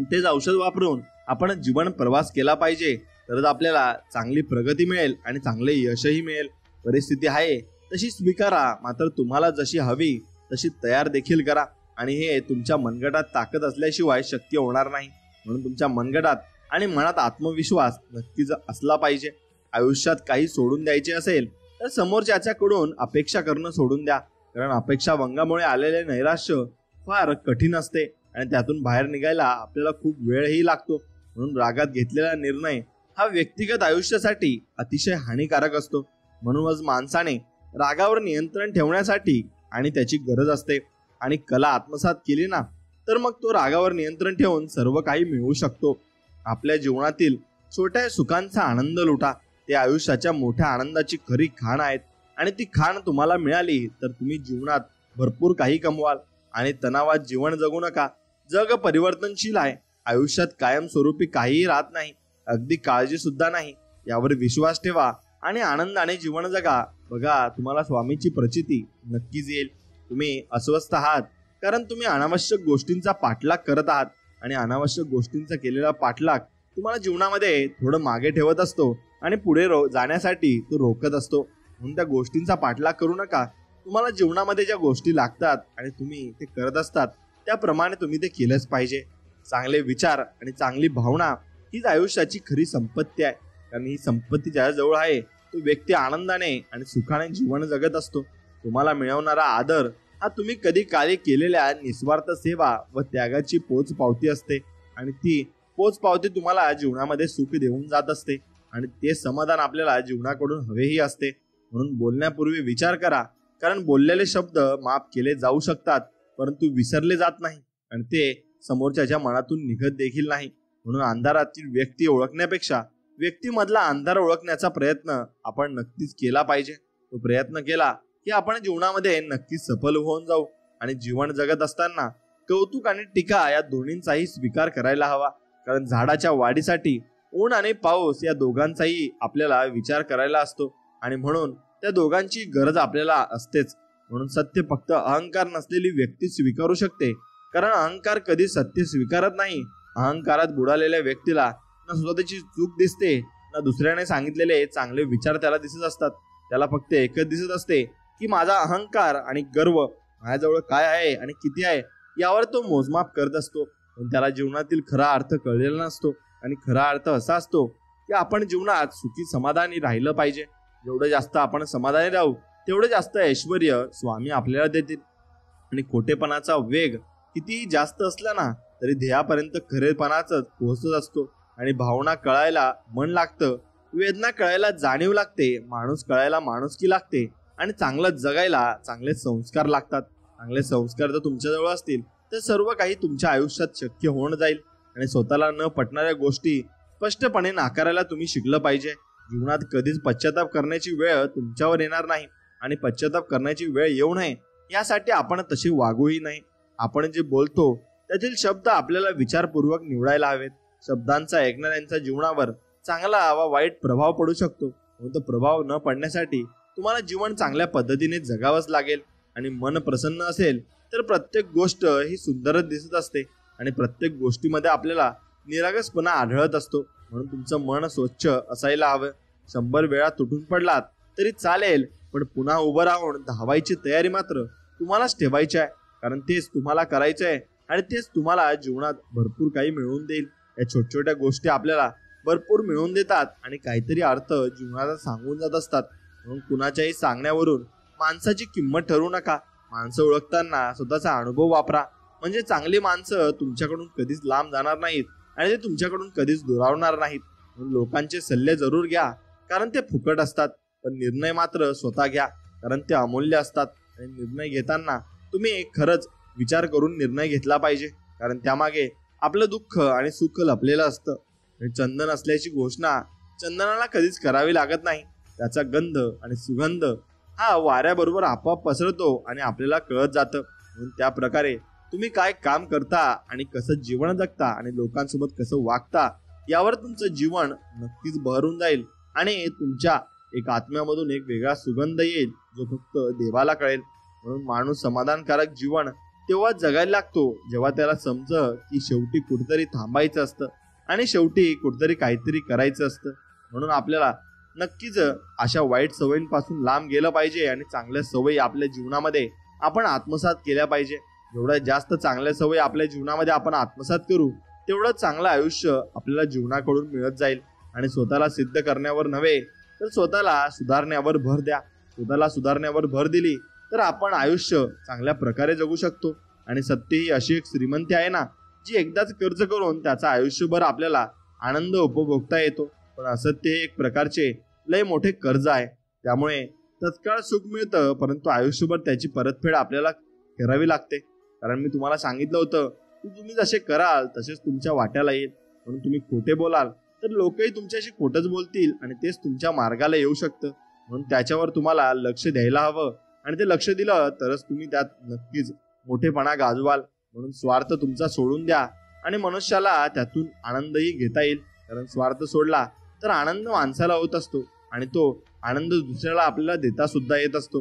तेच औषध वापरून आपण जीवन प्रवास केला पाहिजे, तरच आपल्याला चांगली प्रगती मिळेल आणि चांगले यशही मिळेल. परिस्थिती आहे तशी स्वीकारा, मात्र तुम्हाला जशी हवी तशी तयार देखील करा. आणि हे तुमच्या मनगटात ताकद असल्याशिवाय शक्य होणार नाही. म्हणून तुमच्या मनगटात आणि मनात आत्मविश्वास नक्कीच असला पाहिजे. आयुष्यात काही सोडून द्यायचे असेल तर समोरच्याकडून अपेक्षा करणं सोडून द्या, कारण अपेक्षा भंगामुळे आलेले नैराश्य फार कठीण असते आणि त्यातून बाहेर निघायला आपल्याला खूप वेळही लागतो. म्हणून रागात घेतलेला निर्णय हा व्यक्तिगत आयुष्यासाठी अतिशय हानिकारक असतो. म्हणूनच माणसाने रागावर नियंत्रण ठेवण्यासाठी आणि त्याची गरज असते. आणि कला आत्मसात केली ना तर मग तो रागावर नियंत्रण ठेवून सर्व काही मिळवू शकतो. आपल्या जीवनातील छोट्या सुखांचा आनंद लुटा, ते आयुष्याच्या मोठ्या आनंदाची खरी खाण आहेत. आणि ती खाण तुम्हाला मिळाली तर तुम्ही जीवनात भरपूर काही कमवाल. आणि तणावात जीवन जगू नका. जग परिवर्तनशील आहे. आयुष्यात कायमस्वरूपी काहीही राहत नाही, अगदी काळजी सुद्धा नाही. यावर विश्वास ठेवा आणि आनंदाने जीवन जगा. बघा, तुम्हाला स्वामीची प्रचिती नक्कीच येईल. तुम्ही अस्वस्थ आहात कारण तुम्ही अनावश्यक गोष्टींचा पाठलाग करत आहात. आणि अनावश्यक गोष्टींचा केलेला पाठलाग तुम्हाला जीवनामध्ये थोडं मागे ठेवत असतो आणि पुढे जाण्यासाठी तो रोखत असतो. म्हणून त्या गोष्टींचा पाठलाग करू नका. तुम्हाला जीवनामध्ये ज्या गोष्टी लागतात आणि तुम्ही ते करत असतात त्याप्रमाणे तुम्ही ते केलंच पाहिजे. चांगले विचार आणि चांगली भावना हीच आयुष्याची खरी संपत्ती आहे. कारण ही संपत्ती ज्याजवळ आहे तो व्यक्ती आनंदाने आणि सुखाने जीवन जगत असतो. तुम्हाला मिळवणारा आदर हा तुम्ही कधी काळी केलेल्या निस्वार्थ सेवा व त्यागाची पोचपावती असते. आणि ती पोचपावती तुम्हाला जीवनामध्ये सुख देऊन जात असते. आणि ते समाधान आपल्याला जीवनाकडून हवेही असते. म्हणून बोलण्यापूर्वी विचार करा, कारण बोललेले शब्द माफ केले जाऊ शकतात परंतु विसरले जात नाही आणि ते समोरच्याच्या मनातून निघत देखील नाही. म्हणून अंधारातील व्यक्ती ओळखण्यापेक्षा व्यक्तीमधला अंधार ओळखण्याचा प्रयत्न आपण नक्कीच केला पाहिजे. तो प्रयत्न केला की आपण जीवनामध्ये नक्कीच सफल होऊन जाऊ. आणि जीवन जगत असताना कौतुक आणि टीका या दोन्हींचाही स्वीकार करायला हवा, कारण झाडाच्या वाढीसाठी ऊन आणि पाऊस या दोघांचाही आपल्याला विचार करायला असतो. आणि म्हणून त्या दोघांची गरज आपल्याला असतेच. म्हणून सत्य फक्त अहंकार नसलेली व्यक्ती स्वीकारू शकते, कारण अहंकार कधी सत्य स्वीकारत नाही. अहंकारात बुडालेल्या व्यक्तीला ना स्वतःची चूक दिसते, ना दुसऱ्याने सांगितलेले चांगले विचार त्याला दिसत असतात. त्याला फक्त एकच दिसत असते की माझा अहंकार आणि गर्व माझ्याजवळ काय आहे आणि किती आहे यावर तो मोजमाप करत असतो. पण त्याला जीवनातील खरा अर्थ कळलेला नसतो. आणि खरा अर्थ असा असतो की आपण जीवनात सुखी समाधानी राहिलं पाहिजे. जेवढं जास्त आपण समाधानी राहू तेवढं जास्त ऐश्वर्य स्वामी आपल्याला देतील. आणि खोटेपणाचा वेग कितीही जास्त असला ना तरी ध्येयापर्यंत खरेपणाच पोहोचत असतो. आणि भावना कळायला मन लागतं, वेदना कळायला जाणीव लागते, माणूस कळायला माणुसकी लागते आणि चांगलं जगायला चांगले संस्कार लागतात. चांगले संस्कार जर तुमच्याजवळ असतील तर सर्व काही तुमच्या आयुष्यात शक्य होऊन जाईल. आणि स्वतःला न पटणाऱ्या गोष्टी स्पष्टपणे नाकारायला तुम्ही शिकलं पाहिजे. जीवनात कधीच पश्चाताप करण्याची वेळ तुमच्यावर येणार नाही आणि पश्चाताप करण्याची वेळ येऊ नये यासाठी आपण तशी वागूही नाही. आपण जे बोलतो त्यातील शब्द आपल्याला विचारपूर्वक निवडायला हवेत. शब्दांचा ऐकणाऱ्यांच्या जीवनावर चांगला वा वाईट प्रभाव पडू शकतो. म्हणून तो प्रभाव न पडण्यासाठी तुम्हाला जीवन चांगल्या पद्धतीने जगावंच लागेल. आणि मन प्रसन्न असेल तर प्रत्येक गोष्ट ही सुंदरच दिसत असते आणि प्रत्येक गोष्टीमध्ये आपल्याला निरागसपणा आढळत असतो. म्हणून तुमचं मन स्वच्छ असायला हवं. 100 वेळा तुटून पडलात तरी चालेल, पण पुन्हा उभं राहून धावायची तयारी मात्र तुम्हालाच ठेवायची आहे, कारण तेच तुम्हाला करायचं आहे आणि तेच तुम्हाला जीवनात भरपूर काही मिळवून देईल. या छोट्या छोट्या गोष्टी आपल्याला भरपूर मिळवून देतात आणि काहीतरी अर्थ जीवनाला सांगून जात असतात. म्हणून कुणाच्याही सांगण्यावरून माणसाची किंमत ठरवू नका. माणसं ओळखताना स्वतःचा अनुभव वापरा. म्हणजे चांगली माणसं तुमच्याकडून कधीच लांब जाणार नाहीत आणि ते तुमच्याकडून कधीच दुरावणार नाहीत. म्हणून लोकांचे सल्ले जरूर घ्या, कारण ते फुकट असतात. पण निर्णय मात्र स्वतः घ्या, कारण ते अमूल्य असतात. आणि निर्णय घेताना तुम्ही खरंच विचार करून निर्णय घेतला पाहिजे, कारण त्यामागे आपलं दुःख आणि सुख लपलेलं असतं. आणि चंदन असल्याची घोषणा चंदनाला कधीच करावी लागत नाही. त्याचा गंध आणि सुगंध हा वाऱ्याबरोबर आपोआप पसरतो आणि आपल्याला कळत जातं. म्हणून त्या प्रकारे तुम्ही काय काम करता आणि कसं जीवन जगता आणि लोकांसोबत कसं वागता यावर तुमचं जीवन नक्कीच बहरून जाईल आणि तुमच्या एक आत्म्यामधून एक वेगळा सुगंध येईल, जो फक्त देवाला कळेल. म्हणून माणूस समाधानकारक जीवन तेव्हा जगायला लागतो जेव्हा त्याला समजतं की शेवटी कुठेतरी थांबायचं असतं आणि शेवटी कुठेतरी काहीतरी करायचं असतं. म्हणून आपल्याला नक्कीच अशा वाईट सवयींपासून लांब गेलं पाहिजे आणि चांगल्या सवयी आपल्या जीवनामध्ये आपण आत्मसात केल्या पाहिजे. जेवढ्या जास्त चांगल्या सवयी आपल्या जीवनामध्ये आपण आत्मसात करू, तेवढं चांगलं आयुष्य आपल्याला जीवनाकडून मिळत जाईल. आणि स्वतःला सिद्ध करण्यावर नव्हे तर स्वतःला सुधारण्यावर भर द्या. स्वतःला सुधारण्यावर भर दिली तर आपण आयुष्य चांगल्या प्रकारे जगू शकतो. आणि सत्य ही अशी एक श्रीमंती आहे ना, जी एकदाच खर्च करून त्याचा आयुष्यभर आपल्याला आनंद उपभोगता येतो. पण असत्य हे एक प्रकारचे लय मोठे कर्ज आहे. त्यामुळे तत्काळ सुख मिळतं, परंतु आयुष्यभर त्याची परतफेड आपल्याला करावी लागते. कारण मी तुम्हाला सांगितलं होतं की तुम्ही जसे कराल तसेच तुमच्या वाट्याला येईल. म्हणून तुम्ही खोटे बोलाल तर लोकही तुमच्याशी खोटंच बोलतील आणि तेच तुमच्या मार्गाला येऊ शकतं. म्हणून त्याच्यावर तुम्हाला लक्ष द्यायला हवं आणि ते लक्ष दिलं तरच तुम्ही त्यात नक्कीच मोठेपणा गाजवाल. म्हणून स्वार्थ तुमचा सोडून द्या आणि मनुष्याला त्यातून आनंदही घेता येईल. कारण स्वार्थ सोडला तर आनंद माणसाला होत असतो आणि तो आनंद दुसऱ्याला आपल्याला देता सुद्धा येत असतो.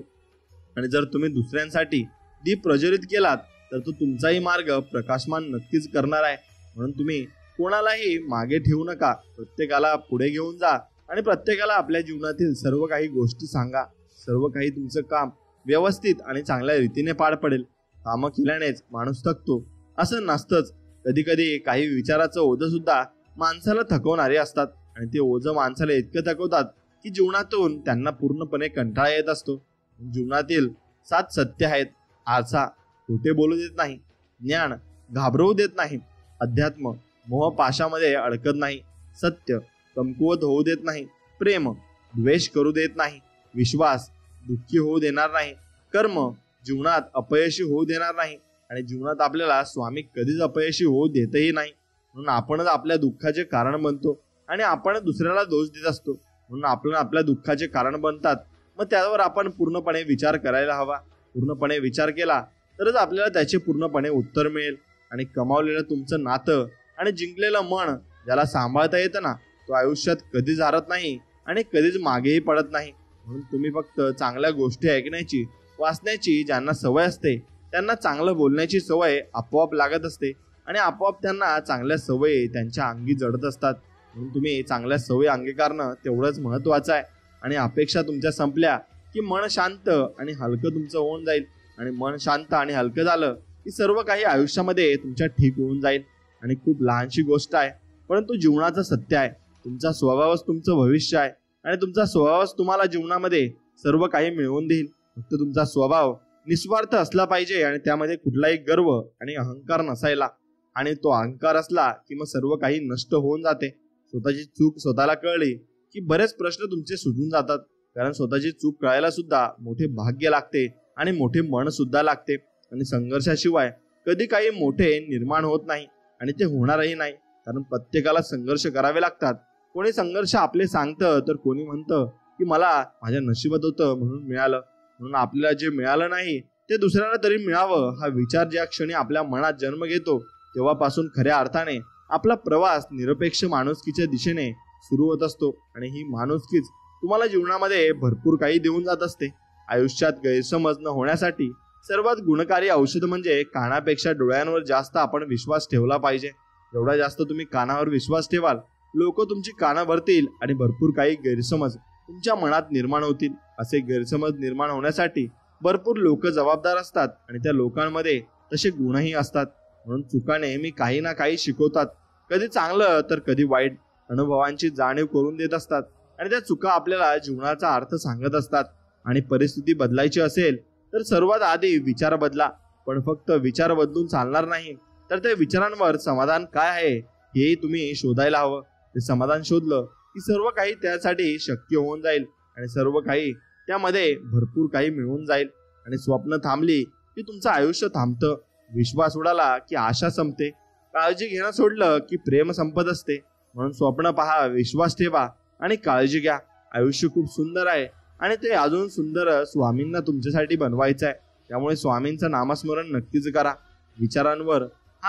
आणि जर तुम्ही दुसऱ्यांसाठी दीप प्रज्वलित केलात तर तो तुमचाही मार्ग प्रकाशमान नक्कीच करणार आहे. म्हणून तुम्ही कोणालाही मागे ठेवू नका. प्रत्येकाला पुढे घेऊन जा आणि प्रत्येकाला आपल्या जीवनातील सर्व काही गोष्टी सांगा. सर्व काही तुमचं काम व्यवस्थित आणि चांगल्या रीतीने पार पडेल. कामं केल्यानेच माणूस थकतो असं नसतंच. कधी कधी काही विचाराचं ओझं सुद्धा माणसाला थकवणारे असतात आणि ते ओझं माणसाला इतकं थकवतात की जीवनातून त्यांना पूर्णपणे कंटाळा येत असतो. जीवनातील 7 सत्य आहेत. आरसा खोटे बोलू देत नाही, ज्ञान घाबरवू देत नाही, अध्यात्म मोहपाशामध्ये अडकत नाही, सत्य कमकुवत होऊ देत नाही, प्रेम द्वेष करू देत नाही, विश्वास दुःखी होऊ देणार नाही, कर्म जीवनात अपयशी होऊ देणार नाही आणि जीवनात आपल्याला स्वामी कधीच अपयशी होऊ देतही नाही. म्हणून आपणच आपल्या दुःखाचे कारण बनतो आणि आपण दुसऱ्याला दोष देत असतो. म्हणून आपण आपल्या दुःखाचे कारण बनतात. मग त्यावर आपण पूर्णपणे विचार करायला हवा. पूर्णपणे विचार केला तरच आपल्याला त्याचे पूर्णपणे उत्तर मिळेल. आणि कमावलेलं तुमचं नातं आणि जिंकलेलं मन ज्याला सांभाळता येतं ना, तो आयुष्यात कधीच हारत नाही आणि कधीच मागेही पडत नाही. म्हणून तुम्ही फक्त चांगल्या गोष्टी ऐकण्याची वाचण्याची ज्यांना सवय असते त्यांना चांगलं बोलण्याची सवय आपोआप लागत असते आणि आपोआप त्यांना चांगल्या सवयी त्यांच्या अंगी जडत असतात. म्हणून तुम्ही चांगल्या सवयी अंगीकारणं तेवढंच महत्त्वाचं आहे. आणि अपेक्षा तुमच्या संपल्या की मन शांत आणि हलकं तुमचं होऊन जाईल. आणि मन शांत आणि हलकं झालं की सर्व काही आयुष्यामध्ये तुमच्या ठीक होऊन जाईल. आणि खूप लहानशी गोष्ट आहे, परंतु जीवनाचं सत्य आहे. तुमचा स्वभावच तुमचं भविष्य आहे आणि तुमचा स्वभावच तुम्हाला जीवनामध्ये सर्व काही मिळवून देईल. फक्त तुमचा स्वभाव निस्वार्थ असला पाहिजे आणि त्यामध्ये कुठलाही गर्व आणि अहंकार नसायला. आणि तो अहंकार असला की मग सर्व काही नष्ट होऊन जाते. स्वतःची चूक स्वतःला कळली की बरेच प्रश्न तुमचे सुटून जातात. कारण स्वतःची चूक कळायला सुद्धा मोठे भाग्य लागते आणि मोठे मन सुद्धा लागते. आणि संघर्षाशिवाय कधी काही मोठे निर्माण होत नाही आणि ते होणारही नाही. कारण प्रत्येकाला संघर्ष करावे लागतात. कोणी संघर्ष आपले सांगतं तर कोणी म्हणतं की मला माझ्या नशिबात होतं म्हणून मिळालं. म्हणून आपल्याला जे मिळालं नाही ते दुसऱ्याला तरी मिळावं हा विचार ज्या क्षणी आपल्या मनात जन्म घेतो तेव्हापासून खऱ्या अर्थाने आपला प्रवास निरपेक्ष माणुसकीच्या दिशेने सुरू होत असतो. आणि ही माणुसकीच तुम्हाला जीवनामध्ये भरपूर काही देऊन जात असते. आयुष्यात गैरसमज न होण्यासाठी सर्वात गुणकारी औषध म्हणजे कानापेक्षा डोळ्यांवर जास्त आपण विश्वास ठेवला पाहिजे. जेवढा जास्त तुम्ही कानावर विश्वास ठेवाल लोक तुमची कानं भरतील आणि भरपूर काही गैरसमज तुमच्या मनात निर्माण होतील. असे गैरसमज निर्माण होण्यासाठी भरपूर लोक जबाबदार असतात आणि त्या लोकांमध्ये तसे गुणही असतात. म्हणून चुका नेहमी काही ना काही शिकवतात, कधी चांगलं तर कधी वाईट. अनुभवांची जाणीव करून देत असतात आणि त्या चुका आपल्याला जीवनाचा अर्थ सांगत असतात. आणि परिस्थिती बदलायची असेल तर सर्वात आधी विचार बदला. पण फक्त विचार बदलून चालणार नाही, तर त्या विचारांवर समाधान काय आहे हेही तुम्ही शोधायला हवं. ते समाधान शोधलं की सर्व काही त्यासाठी शक्य होऊन जाईल आणि सर्व काही त्यामध्ये भरपूर काही मिळून जाईल. आणि स्वप्न थांबली की तुमचं आयुष्य थांबतं. विश्वास उडाला की आशा संपते. काळजी घेणं सोडलं की प्रेम संपत असते. म्हणून स्वप्न पहा, विश्वास ठेवा आणि काळजी घ्या. आयुष्य खूप सुंदर आहे आणि ते अजून सुंदर स्वामींना तुमच्यासाठी बनवायचं आहे. त्यामुळे स्वामींचं नामस्मरण नक्कीच करा.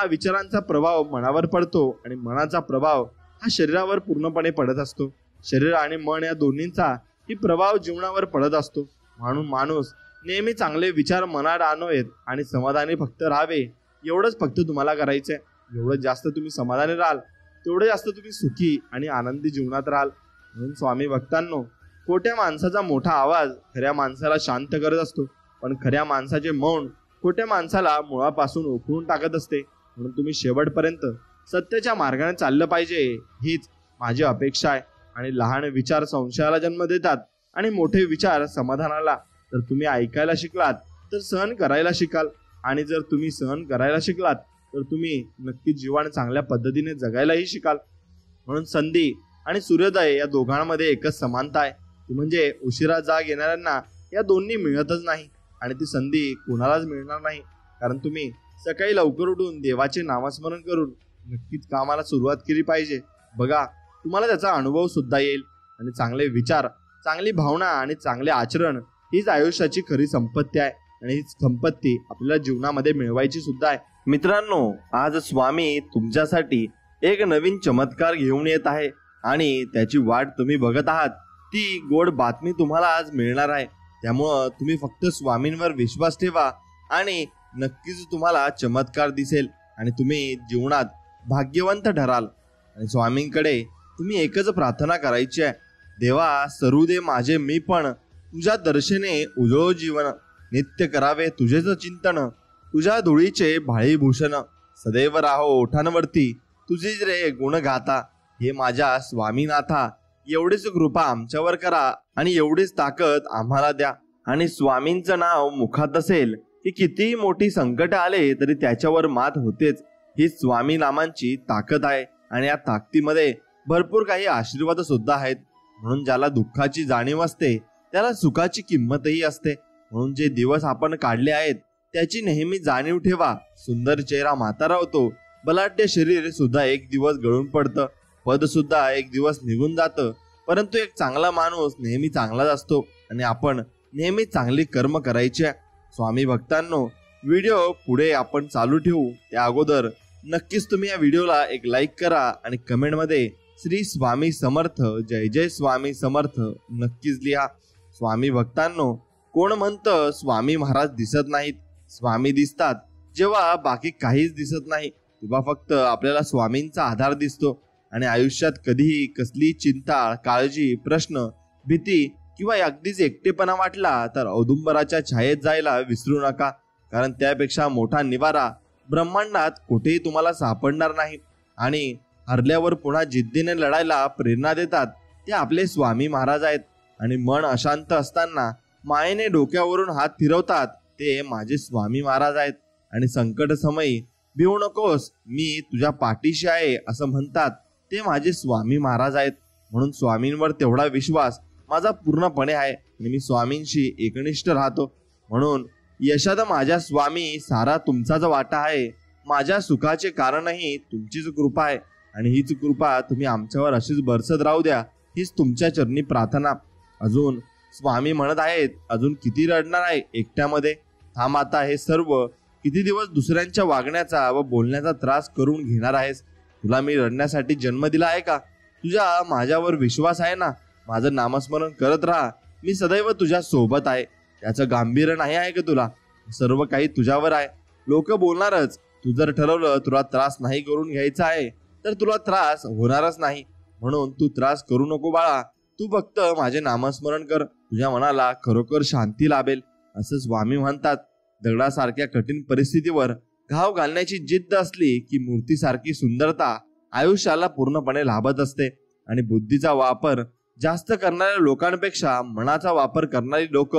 विचारांचा प्रभाव मनावर पडतो आणि मनाचा प्रभाव हा शरीरावर पूर्णपणे पडत असतो. शरीर आणि मन या दोन्हींचा ही प्रभाव जीवनावर पडत असतो. म्हणून माणूस नेहमी चांगले विचार मनात आणवेत आणि समाधानी फक्त राहावे. एवढंच फक्त तुम्हाला करायचंय. जेवढं जास्त तुम्ही समाधानी राहाल तेवढं जास्त तुम्ही सुखी आणि आनंदी जीवनात राहाल. म्हणून स्वामी भक्तांनो, खोट्या माणसाचा मोठा आवाज खऱ्या माणसाला शांत करत असतो, पण खऱ्या माणसाचे मौन खोट्या माणसाला मुळापासून उखळून टाकत असते. म्हणून तुम्ही शेवटपर्यंत सत्याच्या मार्गाने चाललं पाहिजे, हीच माझी अपेक्षा आहे. आणि लहान विचार संशयाला जन्म देतात आणि मोठे विचार समाधानाला. तर तुम्ही ऐकायला शिकलात तर सहन करायला शिकाल, आणि जर तुम्ही सहन करायला शिकलात तर तुम्ही नक्कीच जीवन चांगल्या पद्धतीने जगायलाही शिकाल. म्हणून संधी आणि सूर्योदय या दोघांमध्ये एकच समानता आहे, ती म्हणजे उशिरा जाग येणाऱ्यांना या दोन्ही मिळतच नाही आणि ती संधी कोणालाच मिळणार नाही. कारण तुम्ही सकाळी लवकर उठून देवाचे नामस्मरण करून नक्कीच कामाला सुरुवात केली पाहिजे. बघा, तुम्हाला त्याचा अनुभव सुद्धा येईल. आणि चांगले विचार, चांगली भावना आणि चांगले आचरण हीच आयुष्याची खरी संपत्ती आहे. आणि हीच संपत्ती आपल्याला जीवनामध्ये मिळवायची सुद्धा आहे. मित्रांनो, आज स्वामी तुमच्यासाठी एक नवीन चमत्कार घेऊन येत आहे आणि त्याची वाट तुम्ही बघत आहात. ती गोड बातमी तुम्हाला आज मिळणार आहे. त्यामुळं तुम्ही फक्त स्वामींवर विश्वास ठेवा आणि नक्कीच तुम्हाला चमत्कार दिसेल आणि तुम्ही जीवनात भाग्यवंत ठराल. आणि स्वामींकडे तुम्ही एकच प्रार्थना करायची आहे, देवा सरू दे माझे मी पण, तुझ्या दर्शने उजळो जीवन, नित्य करावे तुझेच चिंतन, तुझ्या धुळीचे भाळीभूषण, सदैव राहो ओठांवरती तुझीच रे गुण गाता. हे माझ्या स्वामीनाथा, एवढीच कृपा आमच्यावर करा आणि एवढीच ताकद आम्हाला द्या. आणि स्वामींचं नाव मुखात असेल की कितीही मोठी संकट आले तरी त्याच्यावर मात होतेच. ही स्वामी नामांची ताकद आहे आणि या ताकदीमध्ये भरपूर काही आशीर्वाद सुद्धा आहेत. म्हणून ज्याला दुःखाची जाणीव असते त्याला सुखाची किंमतही असते. म्हणून जे दिवस आपण काढले आहेत त्याची नेहमी जाणीव ठेवा. सुंदर चेहरा म्हातारा होतो, बलाढ्य शरीर सुद्धा एक दिवस गळून पडतं, पद सुद्धा एक दिवस निघून जातं, परंतु एक चांगला माणूस नेहमी चांगलाच असतो आणि आपण नेहमी चांगली कर्म करायचे. स्वामी भक्तांनो, व्हिडिओ पुढे आपण चालू ठेवू त्या अगोदर नक्कीच तुम्ही या व्हिडिओला एक लाईक करा आणि कमेंटमध्ये श्री स्वामी समर्थ, जय जय स्वामी समर्थ नक्कीच लिहा. स्वामी भक्तांनो, कोण म्हणतं स्वामी महाराज दिसत नाहीत? स्वामी दिसतात जेव्हा बाकी काहीच दिसत नाही, तेव्हा फक्त आपल्याला स्वामींचा आधार दिसतो. आणि आयुष्यात कधीही कसली चिंता, काळजी, प्रश्न, भीती किंवा अगदीच एकटेपणा वाटला तर औदुंबराच्या छायेत जायला विसरू नका. कारण त्यापेक्षा मोठा निवारा ब्रह्मांडात कुठेही तुम्हाला सापडणार नाही. आणि हरल्यावर पुन्हा जिद्दीने लढायला प्रेरणा देतात ते आपले स्वामी महाराज आहेत. आणि मन अशांत असताना मायेने डोक्यावरून हात फिरवतात ते माझे स्वामी महाराज आहेत. आणि संकट समयी भिवू नकोस, मी तुझ्या पाठीशी आहे असं म्हणतात ते माझे स्वामी महाराज आहेत. म्हणून स्वामींवर तेवढा विश्वास माझा पूर्णपणे आहे आणि मी स्वामींशी एकनिष्ठ राहतो. म्हणून यशात माझ्या स्वामी, सारा तुमचाच वाटा आहे. माझ्या सुखाचे कारणही तुमचीच कृपा आहे आणि हीच कृपा तुम्ही आमच्यावर अशीच बरसत राहू द्या, हीच तुमच्या चरणी प्रार्थना. अजून स्वामी म्हणत आहेत, अजून किती रडणार आहे एकट्यामध्ये? थांब आता, हे सर्व किती दिवस दुसऱ्यांच्या वागण्याचा व बोलण्याचा त्रास करून घेणार आहेस? तुला मी रडण्यासाठी जन्म दिला आहे का? तुझ्या माझ्यावर विश्वास आहे ना? माझं नामस्मरण करत राहा, मी सदैव तुझ्या सोबत आहे. त्याचं गांभीर्य नाही आहे का तुला? सर्व काही तुझ्यावर आहे. लोक बोलणारच. तू जर ठरवलं तुला त्रास नाही करून घ्यायचा आहे तर तुला त्रास होणारच नाही. म्हणून तू त्रास करू नको बाळा, तू फक्त माझे नामस्मरण कर, तुझ्या मनाला खरोखर शांती लाभेल असं स्वामी म्हणतात. दगडासारख्या कठीण परिस्थितीवर घाव घालण्याची जिद्द असली की मूर्तीसारखी सुंदरता आयुष्याला पूर्णपणे लाभत असते. आणि बुद्धीचा वापर जास्त करणाऱ्या लोकांपेक्षा मनाचा वापर करणारी लोक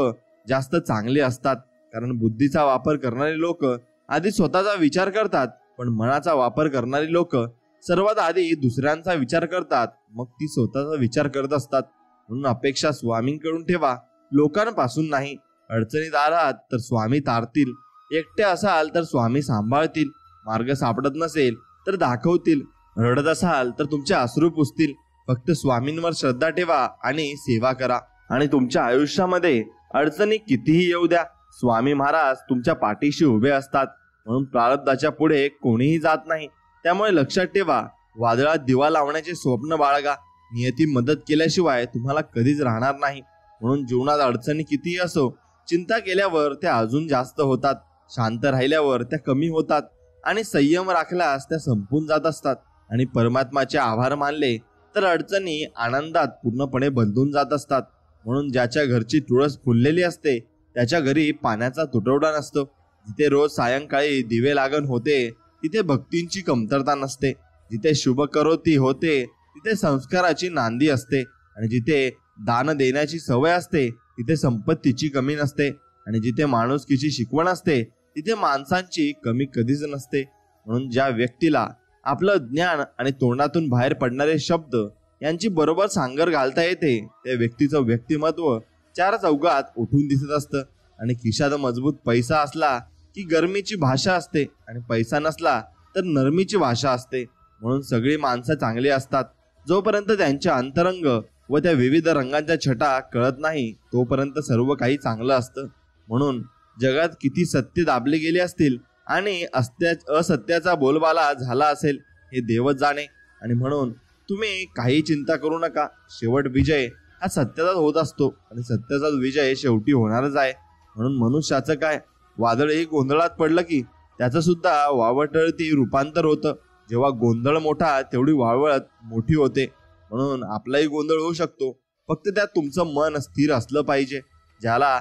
जास्त चांगली असतात. कारण बुद्धीचा वापर करणारी लोक आधी स्वतःचा विचार करतात, पण मनाचा वापर करणारी लोक सर्वात आधी दुसऱ्यांचा विचार करतात, मग ती स्वतःचा विचार करत असतात. म्हणून अपेक्षा स्वामींकडून ठेवा, लोकांपासून नाही. अडचणीत आलात तर स्वामी तारतील, एकटे असाल तर स्वामी सांभाळतील, मार्ग सापडत नसेल तर दाखवतील, रडत असाल तर तुमचे अश्रू पुसतील. फक्त स्वामींवर श्रद्धा ठेवा आणि सेवा करा. आणि तुमच्या आयुष्यामध्ये अडचणी कितीही येऊ द्या, स्वामी महाराज तुमच्या पाठीशी उभे असतात. म्हणून प्रारब्धाच्या पुढे कोणीही जात नाही. त्यामुळे लक्षात ठेवा, वादळात दिवा लावण्याचे स्वप्न बाळगा. नियती मदत केल्याशिवाय तुम्हाला कधीच राहणार नाही. म्हणून जीवनात अडचणी कितीही असो, चिंता केल्यावर त्या अजून जास्त होतात, शांत राहिल्यावर त्या कमी होतात, आणि संयम राखल्यास त्या संपून जात असतात. आणि परमात्माचे आभार मानले तर अडचणी आनंदात पूर्णपणे बदलून जात असतात. म्हणून ज्याच्या घरची तुळस फुललेली असते त्याच्या घरी पाण्याचा तुटवडा नसतो. जिथे रोज सायंकाळी दिवे लागण होते तिथे भक्तींची कमतरता नसते. जिथे शुभ करोती होते तिथे संस्काराची नांदी असते. आणि जिथे दान देण्याची सवय असते तिथे संपत्तीची कमी नसते. आणि जिथे माणुसकीची शिकवण असते तिथे माणसांची कमी कधीच नसते. म्हणून ज्या व्यक्तीला आपलं ज्ञान आणि तोंडातून बाहेर पडणारे शब्द यांची बरोबर सांगर घालता येते, त्या व्यक्तीचं व्यक्तिमत्व चार चौघात उठून दिसत असतं. आणि खिशात मजबूत पैसा असला की गरमीची भाषा असते, आणि पैसा नसला तर नरमीची भाषा असते. म्हणून सगळी माणसं चांगली असतात. जोपर्यंत त्यांच्या अंतरंग व त्या विविध रंगांच्या छटा कळत नाही तोपर्यंत सर्व काही चांगलं असतं. म्हणून जगात किती सत्य दाबले गेले असतील आणि असत्याचा बोलबाला झाला असेल हे देवच जाणे. आणि म्हणून तुम्ही काही चिंता करू नका. शेवट विजय हा सत्याचाच होत असतो, आणि सत्याचाच विजय शेवटी होणारच आहे. म्हणून मनुष्याचं काय, वादळही गोंधळात पडलं की त्याचं सुद्धा वावटळती रूपांतर होतं. जेव्हा गोंधळ मोठा तेवढी वावळत मोठी होते. म्हणून आपलाही गोंधळ होऊ शकतो, फक्त त्यात तुमचं मन स्थिर असलं पाहिजे. ज्याला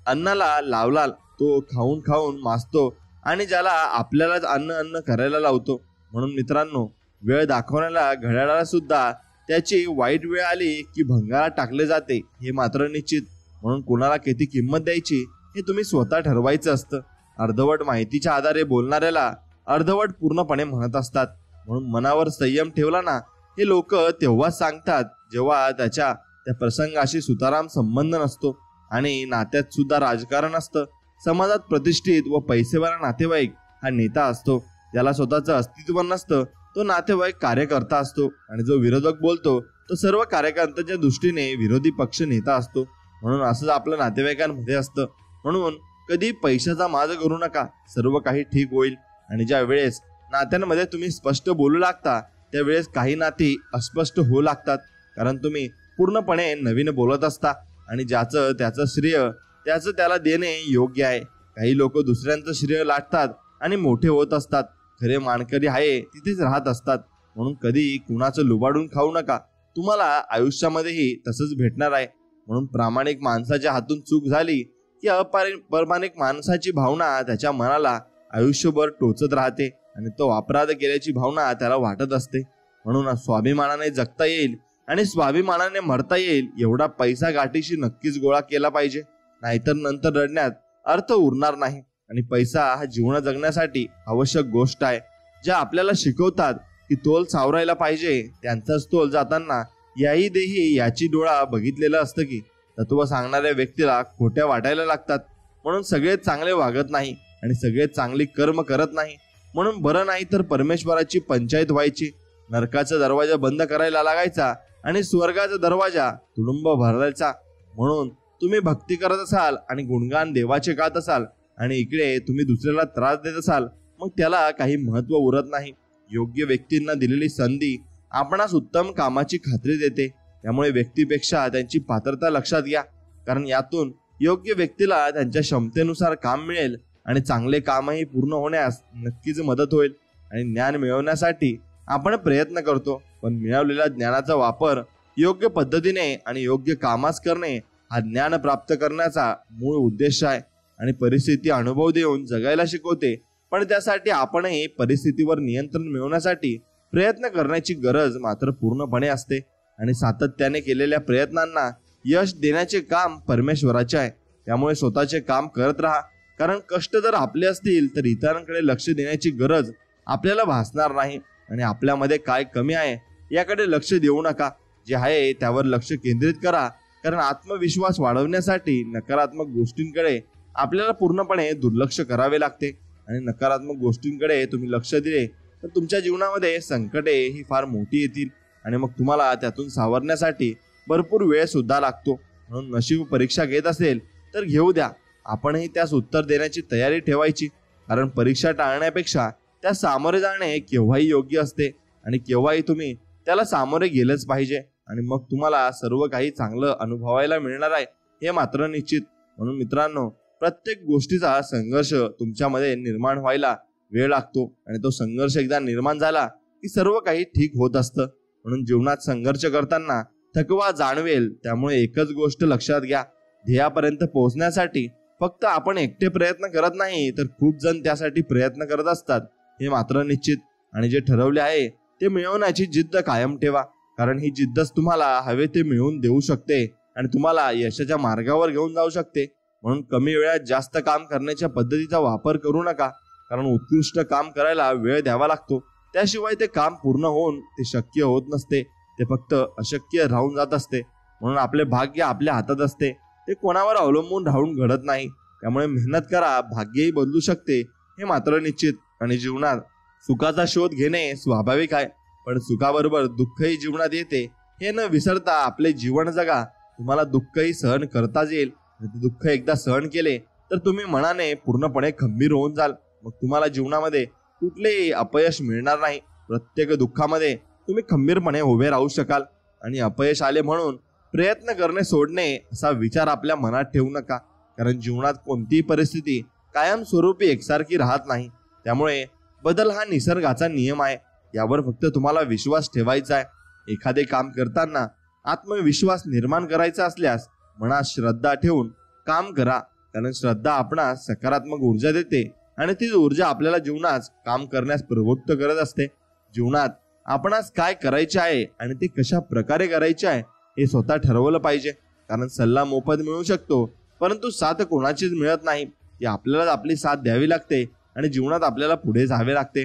अन्नाला लावलाल तो खाऊन खाऊन माजतो, आणि ज्याला आपल्यालाच अन्न करायला लावतो. म्हणून मित्रांनो, वेळ दाखवण्याला घड्याळाला सुद्धा त्याची वाईट वेळ आली की भंगारात टाकले जाते हे मात्र निश्चित. म्हणून कोणाला किती किंमत द्यायची हे तुम्ही स्वतः ठरवायचं असतं. अर्धवट माहितीच्या आधारे बोलणाऱ्याला अर्धवट पूर्णपणे म्हणत असतात. म्हणून मनावर संयम ठेवला ना, हे लोक तेव्हाच सांगतात जेव्हा त्या प्रसंगाशी सुताराम संबंध नसतो, आणि नात्यात सुद्धा राजकारण असतं. समाजात प्रतिष्ठित व पैसेवाला नातेवाईक हा नेता असतो. ज्याला स्वतःचं अस्तित्व नसतं तो नातेवाईक कार्यकर्ता असतो, आणि जो विरोधक बोलतो तो सर्व कार्यकर्त्यांच्या दृष्टीने विरोधी पक्ष नेता असतो. म्हणून असंच आपलं नातेवाईकांमध्ये असतं. म्हणून कधी पैशाचा माज करू नका, सर्व काही ठीक होईल. आणि ज्या वेळेस नात्यांमध्ये तुम्ही स्पष्ट बोलू लागता त्यावेळेस काही नाती अस्पष्ट होऊ लागतात, कारण तुम्ही पूर्णपणे नवीन बोलत असता. आणि ज्याचं त्याचं श्रेय त्याचं त्याला देणे योग्य आहे. काही लोक दुसऱ्यांचं श्रेय लाटतात आणि मोठे होत असतात. खरे मानकरी आहे तिथेच राहत असतात. म्हणून कधी कुणाचं लुबाडून खाऊ नका, तुम्हाला आयुष्यामध्येही तसंच भेटणार आहे. म्हणून प्रामाणिक माणसाच्या हातून चूक झाली की अप्रामाणिक माणसाची भावना त्याच्या मनाला आयुष्यभर टोचत राहते, आणि तो अपराध केल्याची भावना त्याला वाटत असते. म्हणून स्वाभिमानाने जगता येईल आणि स्वाभिमानाने मरता येईल एवढा पैसा गाठीशी नक्कीच गोळा केला पाहिजे, नाहीतर नंतर रडण्यात अर्थ उरणार नाही. आणि पैसा हा जीवन जगण्यासाठी आवश्यक गोष्ट आहे. ज्या आपल्याला शिकवतात की तोल सावरायला पाहिजे त्यांचाच तोल जाताना याही देही याची डोळा बघितलेलं असतं की तत्व सांगणाऱ्या व्यक्तीला खोट्या वाटायला लागतात. म्हणून सगळेच चांगले वागत नाही आणि सगळेच चांगली कर्म करत नाही. म्हणून बरं नाही तर परमेश्वराची पंचायत व्हायची, नरकाचा दरवाजा बंद करायला लागायचा आणि स्वर्गाचा दरवाजा तुडुंब भरायचा. म्हणून तुम्ही भक्ती करत असाल आणि गुणगान देवाचे गात असाल आणि इकडे तुम्ही दुसऱ्याला त्रास देत असाल, मग त्याला काही महत्व उरत नाही. योग्य व्यक्तींना दिलेली संधी आपणास उत्तम कामाची खात्री देते. त्यामुळे व्यक्तीपेक्षा त्यांची पात्रता लक्षात घ्या, कारण यातून योग्य व्यक्तीला त्यांच्या क्षमतेनुसार काम मिळेल आणि चांगले कामही पूर्ण होण्यास नक्कीच मदत होईल. आणि ज्ञान मिळवण्यासाठी आपण प्रयत्न करतो, पण मिळवलेल्या ज्ञानाचा वापर योग्य पद्धतीने आणि योग्य कामास करणे हा ज्ञान प्राप्त करण्याचा मूळ उद्देश आहे. आणि परिस्थिती अनुभव देऊन जगायला शिकवते, पण त्यासाठी आपणही परिस्थितीवर नियंत्रण मिळवण्यासाठी प्रयत्न करण्याची गरज मात्र पूर्णपणे असते. आणि सातत्याने केलेल्या प्रयत्नांना यश देण्याचे काम परमेश्वराचे आहे. त्यामुळे स्वतःचे काम करत राहा, कारण कष्ट जर आपले असतील तर इतरांकडे लक्ष देण्याची गरज आपल्याला भासणार नाही. आणि आपल्यामध्ये काय कमी आहे याकडे लक्ष देऊ नका, जे आहे त्यावर लक्ष केंद्रित करा. कारण आत्मविश्वास वाढवण्यासाठी नकारात्मक गोष्टींकडे आपल्याला पूर्णपणे दुर्लक्ष करावे लागते. आणि नकारात्मक गोष्टींकडे तुम्ही लक्ष दिले तर तुमच्या जीवनामध्ये संकटे ही फार मोठी येतील आणि मग तुम्हाला त्यातून सावरण्यासाठी भरपूर वेळ सुद्धा लागतो. म्हणून नशीब परीक्षा घेत असेल तर घेऊ द्या, आपणही त्यास उत्तर देण्याची तयारी ठेवायची. कारण परीक्षा टाळण्यापेक्षा त्या सामोरे जाणे केव्हाही योग्य असते आणि केव्हाही तुम्ही त्याला सामोरे गेलंच पाहिजे. आणि मग तुम्हाला सर्व काही चांगलं अनुभवायला मिळणार आहे हे मात्र निश्चित. म्हणून मित्रांनो, प्रत्येक गोष्टीचा संघर्ष तुमच्यामध्ये निर्माण व्हायला वेळ लागतो आणि तो संघर्ष एकदा निर्माण झाला की सर्व काही ठीक होत असतं. म्हणून जीवनात संघर्ष करताना थकवा जाणवेल, त्यामुळे एकच गोष्ट लक्षात घ्या, ध्येयापर्यंत पोहोचण्यासाठी फक्त आपण एकटे प्रयत्न करत नाही तर खूप जण त्यासाठी प्रयत्न करत असतात हे मात्र निश्चित. आणि जे ठरवले आहे ते मिळवण्याची जिद्द कायम ठेवा, कारण ही जिद्दच तुम्हाला हवे ते मिळवून देऊ शकते आणि तुम्हाला यशाच्या मार्गावर घेऊन जाऊ शकते. म्हणून कमी वेळात जास्त काम करण्याच्या पद्धतीचा वापर करू नका, कारण उत्कृष्ट काम करायला वेळ द्यावा लागतो. त्याशिवाय ते काम पूर्ण होऊन ते शक्य होत नसते, ते फक्त अशक्य राहून जात असते. म्हणून आपले भाग्य आपल्या हातात असते, ते कोणावर अवलंबून राहून घडत नाही. त्यामुळे मेहनत करा, भाग्यही बदलू शकते हे मात्र निश्चित. आणि जीवनात सुखाचा शोध घेणे स्वाभाविक आहे, पण सुखाबरोबर दुःखही जीवनात येते हे न विसरता आपले जीवन जगा. तुम्हाला दुःखही सहन करताच येईल. दुःख एकदा सहन केले तर तुम्ही मनाने पूर्णपणे खंबीर होऊन जाल. मग तुम्हाला जीवनामध्ये कुठलेही अपयश मिळणार नाही. प्रत्येक दुःखामध्ये तुम्ही खंबीरपणे उभे राहू शकाल. आणि अपयश आले म्हणून प्रयत्न करणे सोडणे असा विचार आपल्या मनात ठेवू नका, कारण जीवनात कोणतीही परिस्थिती कायमस्वरूपी एकसारखी राहत नाही. त्यामुळे बदल हा निसर्गाचा नियम आहे, यावर फक्त तुम्हाला विश्वास ठेवायचा आहे. एखादे काम करताना आत्मविश्वास निर्माण करायचा असल्यास मनात श्रद्धा ठेवून काम करा, कारण श्रद्धा आपणास सकारात्मक ऊर्जा देते आणि ती ऊर्जा आपल्याला जीवनात काम करण्यास प्रवृत्त करत असते. जीवनात आपणास काय करायचे आहे आणि ते कशा प्रकारे करायचे आहे हे स्वतः ठरवलं पाहिजे, कारण सल्ला मोफत मिळू शकतो परंतु साथ कोणाचीच मिळत नाही. ती आपल्याला आपली साथ द्यावी लागते आणि जीवनात आपल्याला पुढे जावे लागते.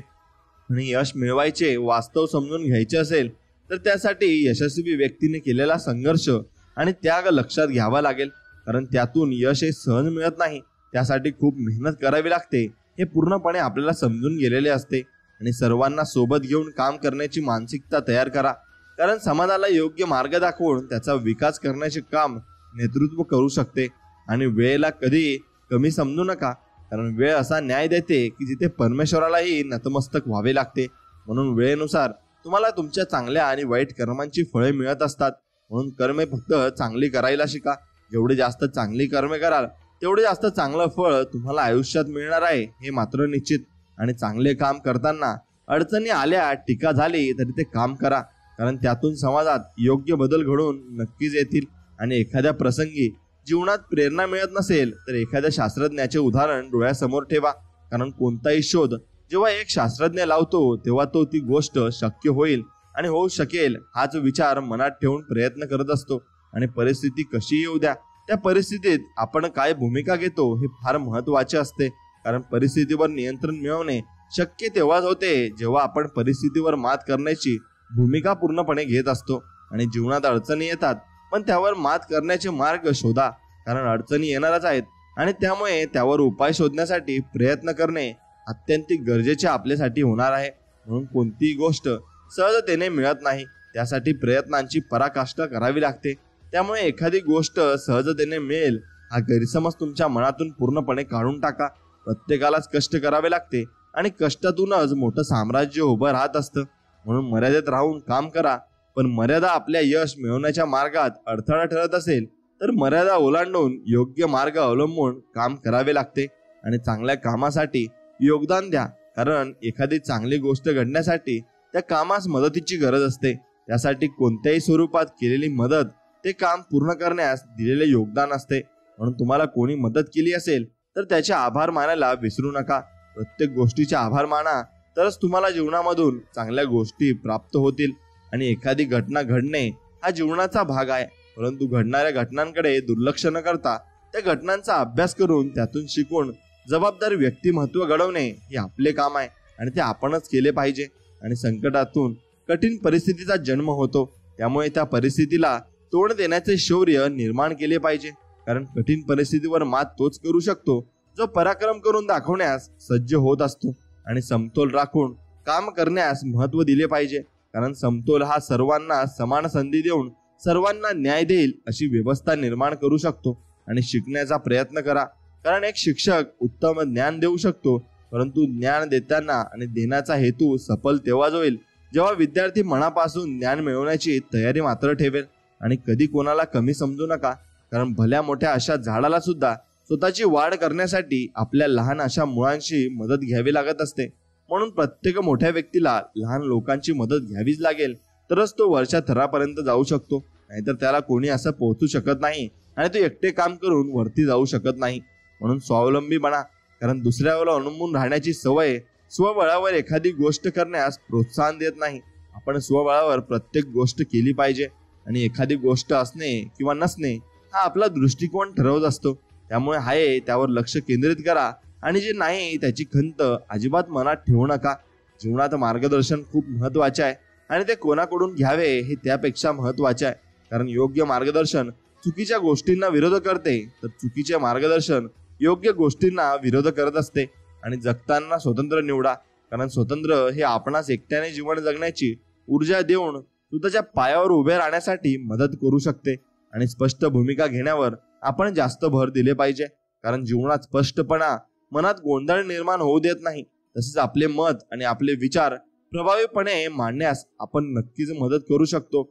आणि यश मिळवायचे वास्तव समजून घ्यायचे असेल तर त्यासाठी यशस्वी व्यक्तीने केलेला संघर्ष आणि त्याग लक्षात घ्यावा लागेल, कारण त्यातून यश हे सहज मिळत नाही. त्यासाठी खूप मेहनत करावी लागते हे पूर्णपणे आपल्याला समजून गेलेले असते. आणि सर्वांना सोबत घेऊन काम करण्याची मानसिकता तयार करा, कारण समाजाला योग्य मार्ग दाखवून त्याचा विकास करण्याचे काम नेतृत्व करू शकते. आणि वेळेला कधी कमी समजू नका, कारण वेळ असा न्याय देते की जिथे परमेश्वरालाही नतमस्तक व्हावे लागते. म्हणून वेळेनुसार तुम्हाला तुमच्या चांगल्या आणि वाईट कर्मांची फळे मिळत असतात. म्हणून कर्मे फक्त चांगली करायला शिका. जेवढे जास्त चांगली कर्मे कराल तेवढे जास्त चांगलं फळ तुम्हाला आयुष्यात मिळणार आहे हे मात्र निश्चित. आणि चांगले काम करताना अडचणी आल्या, टीका झाली तरी ते काम करा, कारण त्यातून समाजात योग्य बदल घडून नक्कीच येतील. आणि एखाद्या प्रसंगी जीवनात प्रेरणा मिळत नसेल तर एखाद्या शास्त्रज्ञाचे उदाहरण डोळ्यासमोर ठेवा, कारण कोणताही शोध जेव्हा एक शास्त्रज्ञ लावतो तेव्हा तो ती गोष्ट शक्य होईल आणि होऊ शकेल हाच विचार मनात ठेवून प्रयत्न करत असतो. आणि परिस्थिती कशी येऊ द्या, त्या परिस्थितीत आपण काय भूमिका घेतो हे फार महत्त्वाचे असते, कारण परिस्थितीवर नियंत्रण मिळवणे शक्य तेव्हाच होते जेव्हा आपण परिस्थितीवर मात करण्याची भूमिका पूर्णपणे घेत असतो. आणि जीवनात अडचणी येतात पण त्यावर मात करण्याचे मार्ग शोधा, कारण अडचणी येणारच आहेत आणि त्यामुळे त्यावर उपाय शोधण्यासाठी प्रयत्न करणे अत्यंत गरजेचे आपल्यासाठी होणार आहे. म्हणून कोणतीही गोष्ट सहजतेने मिळत नाही, त्यासाठी प्रयत्नांची पराकाष्ठा करावी लागते. त्यामुळे एखादी गोष्ट सहजतेने मिळेल हा गैरसमज तुमच्या मनातून पूर्णपणे काढून टाका. प्रत्येकालाच कष्ट करावे लागते आणि कष्टातूनच मोठं साम्राज्य उभं राहत असतं. म्हणून मर्यादेत राहून काम करा, पण मर्यादा आपल्या यश मिळवण्याच्या मार्गात अडथळा ठरत असेल तर मर्यादा ओलांडून योग्य मार्ग अवलंबून काम करावे लागते. आणि चांगल्या कामासाठी योगदान द्या, कारण एखादी चांगली गोष्ट घडण्यासाठी त्या कामास मदतीची गरज असते. त्यासाठी कोणत्याही स्वरूपात केलेली मदत ते काम पूर्ण करण्यास दिलेले योगदान असते. म्हणून तुम्हाला कोणी मदत केली असेल तर त्याचे आभार मानायला विसरू नका. प्रत्येक गोष्टीचे आभार माना, तरच तुम्हाला जीवनामधून चांगल्या गोष्टी प्राप्त होतील. आणि एखादी घटना घडणे हा जीवनाचा भाग आहे, परंतु घडणाऱ्या घटनांकडे दुर्लक्ष न करता त्या घटनांचा अभ्यास करून त्यातून शिकून जबाबदार व्यक्तिमत्व घडवणे हे आपले काम आहे आणि ते आपणच केले पाहिजे. आणि संकटातून कठीण परिस्थितीचा जन्म होतो, त्यामुळे त्या परिस्थितीला तोंड देण्याचे शौर्य निर्माण केले पाहिजे. कारण कठीण परिस्थितीवर मात तोच करू शकतो जो पराक्रम करून दाखवण्यास सज्ज होत असतो. आणि समतोल राखून काम करण्यास महत्त्व दिले पाहिजे, कारण समतोल हा सर्वांना समान संधी देऊन सर्वांना न्याय देईल अशी व्यवस्था निर्माण करू शकतो. आणि शिकण्याचा प्रयत्न करा, कारण एक शिक्षक उत्तम ज्ञान देऊ शकतो, परंतु ज्ञान देताना आणि देण्याचा हेतू सफल तेव्हाच होईल जेव्हा विद्यार्थी मनापासून ज्ञान मिळवण्याची तयारी मात्र ठेवेल. आणि कधी कोणाला कमी समजू नका, कारण भल्या मोठ्या अशा झाडाला सुद्धा स्वतःची वाढ करण्यासाठी आपल्या लहान अशा मुळांशी मदत घ्यावी लागत असते. म्हणून प्रत्येक मोठ्या व्यक्तीला लहान लोकांची मदत घ्यावीच लागेल, तरच तो वरच्या थरापर्यंत जाऊ शकतो. नाहीतर त्याला कोणी असं पोहोचू शकत नाही आणि तो एकटे काम करून वरती जाऊ शकत नाही. म्हणून स्वावलंबी बना, कारण दुसऱ्यावर अवलंबून राहण्याची सवय स्वबळावर एखादी गोष्ट करण्यास प्रोत्साहन देत नाही. आपण स्वबळावर प्रत्येक गोष्ट केली पाहिजे. आणि एखादी गोष्ट असणे किंवा नसणे हा आपला दृष्टिकोन ठरवत असतो. त्यामुळे आहे त्यावर लक्ष केंद्रित करा आणि जे नाही त्याची खंत अजिबात मनात ठेवू नका. जीवनात मार्गदर्शन खूप महत्वाचे आहे आणि ते कोणाकडून घ्यावे हे त्यापेक्षा महत्वाचे आहे. कारण योग्य मार्गदर्शन चुकीच्या गोष्टींना विरोध करते, तर चुकीचे मार्गदर्शन योग्य गोष्टींना विरोध करत असते. आणि जगताना स्वतंत्र निवडा, कारण स्वतंत्र हे आपणास एकट्याने जीवन जगण्याची ऊर्जा देऊन स्वतःच्या पायावर उभे राहण्यासाठी मदत करू शकते. आणि स्पष्ट भूमिका घेण्यावर आपण जास्त भर दिले पाहिजे, कारण जीवनात स्पष्टपणा मनात गोंधळ निर्माण होऊ देत नाही. तसेच आपले मत आणि आपले विचार प्रभावीपणे मांडण्यास आपण नक्कीच मदत करू शकतो.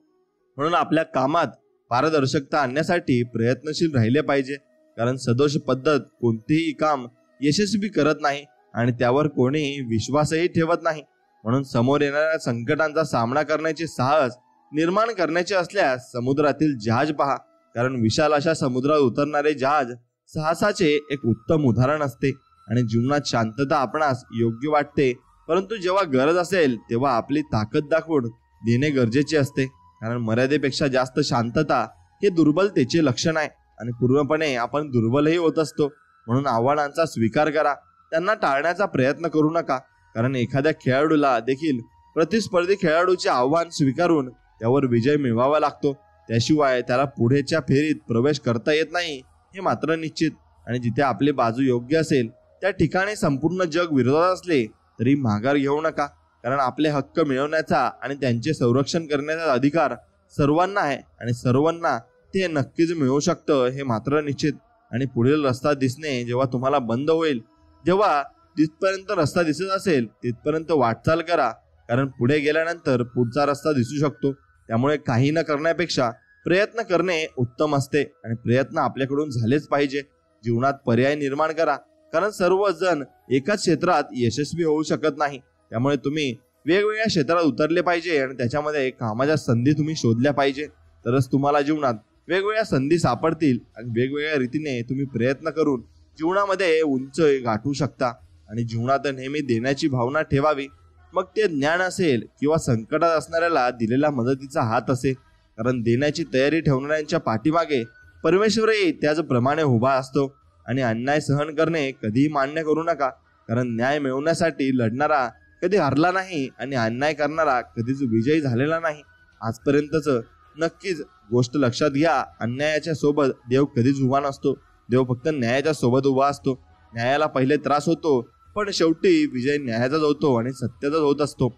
म्हणून आपल्या कामात पारदर्शकता आणण्यासाठी प्रयत्नशील राहिले पाहिजे, कारण सदोष पद्धत कोणतेही काम यशस्वी करत नाही आणि त्यावर कोणीही विश्वासही ठेवत नाही. म्हणून समोर येणाऱ्या संकटांचा सामना करण्याचे साहस निर्माण करण्याचे असल्यास समुद्रातील जहाज पहा, कारण विशाल अशा समुद्रात उतरणारे जहाज साहसाचे एक उत्तम उदाहरण असते. आणि जीवनात शांतता आपणास योग्य वाटते, परंतु जेव्हा गरज असेल तेव्हा आपली ताकद दाखवून देणे गरजेचे असते. कारण मर्यादेपेक्षा जास्त शांतता हे दुर्बलतेचे लक्षण आहे आणि पूर्णपणे आपण दुर्बलही होत असतो. म्हणून आव्हानांचा स्वीकार करा, त्यांना टाळण्याचा प्रयत्न करू नका, कारण एखाद्या खेळाडूला देखील प्रतिस्पर्धी खेळाडूचे आव्हान स्वीकारून त्यावर विजय मिळवावा लागतो. त्याशिवाय त्याला पुढेच्या फेरीत प्रवेश करता येत नाही हे मात्र निश्चित. आणि जिथे आपली बाजू योग्य असेल त्या ठिकाणी संपूर्ण जग विरोधात असले तरी माघार घेऊ नका, कारण आपले हक्क मिळवण्याचा आणि त्यांचे संरक्षण करण्याचा अधिकार सर्वांना आहे आणि सर्वांना ते नक्कीच मिळू शकतं हे मात्र निश्चित. आणि पुढील रस्ता दिसणे जेव्हा तुम्हाला बंद होईल, जेव्हा जिथपर्यंत रस्ता दिसत असेल तिथपर्यंत वाटचाल करा, कारण पुढे गेल्यानंतर पुढचा रस्ता दिसू शकतो. त्यामुळे काही न करण्यापेक्षा प्रयत्न करणे उत्तम असते आणि प्रयत्न आपल्याकडून झालेच पाहिजे. जीवनात पर्याय निर्माण करा, कारण सर्वजण एकाच क्षेत्रात यशस्वी होऊ शकत नाही. त्यामुळे तुम्ही वेगवेगळ्या क्षेत्रात उतरले पाहिजे आणि त्याच्यामध्ये कामाच्या संधी तुम्ही शोधल्या पाहिजे, तरच तुम्हाला जीवनात वेगवेगळ्या संधी सापडतील आणि वेगवेगळ्या रीतीने तुम्ही प्रयत्न करून जीवनामध्ये उंच गाठू शकता. आणि जीवनात नेहमी देण्याची भावना ठेवावी, मग ते ज्ञान असेल किंवा संकटात असणाऱ्याला दिलेल्या मदतीचा हात असेल. कारण देण्याची तयारी ठेवणाऱ्यांच्या पाठीमागे परमेश्वरही त्याचप्रमाणे उभा असतो. आणि अन्याय सहन करणे कधीही मान्य करू नका, कारण न्याय मिळवण्यासाठी लढणारा कधी हरला नाही आणि अन्याय करणारा कधीच विजयी झालेला नाही. आजपर्यंतच नक्कीच गोष्ट लक्षात घ्या, अन्यायाच्या सोबत देव कधीच उभा नसतो. देव फक्त न्यायाच्या सोबत उभा असतो. न्यायाला पहिले त्रास होतो, पण शेवटी विजय न्यायाचाच होतो आणि सत्याचाच होत असतो.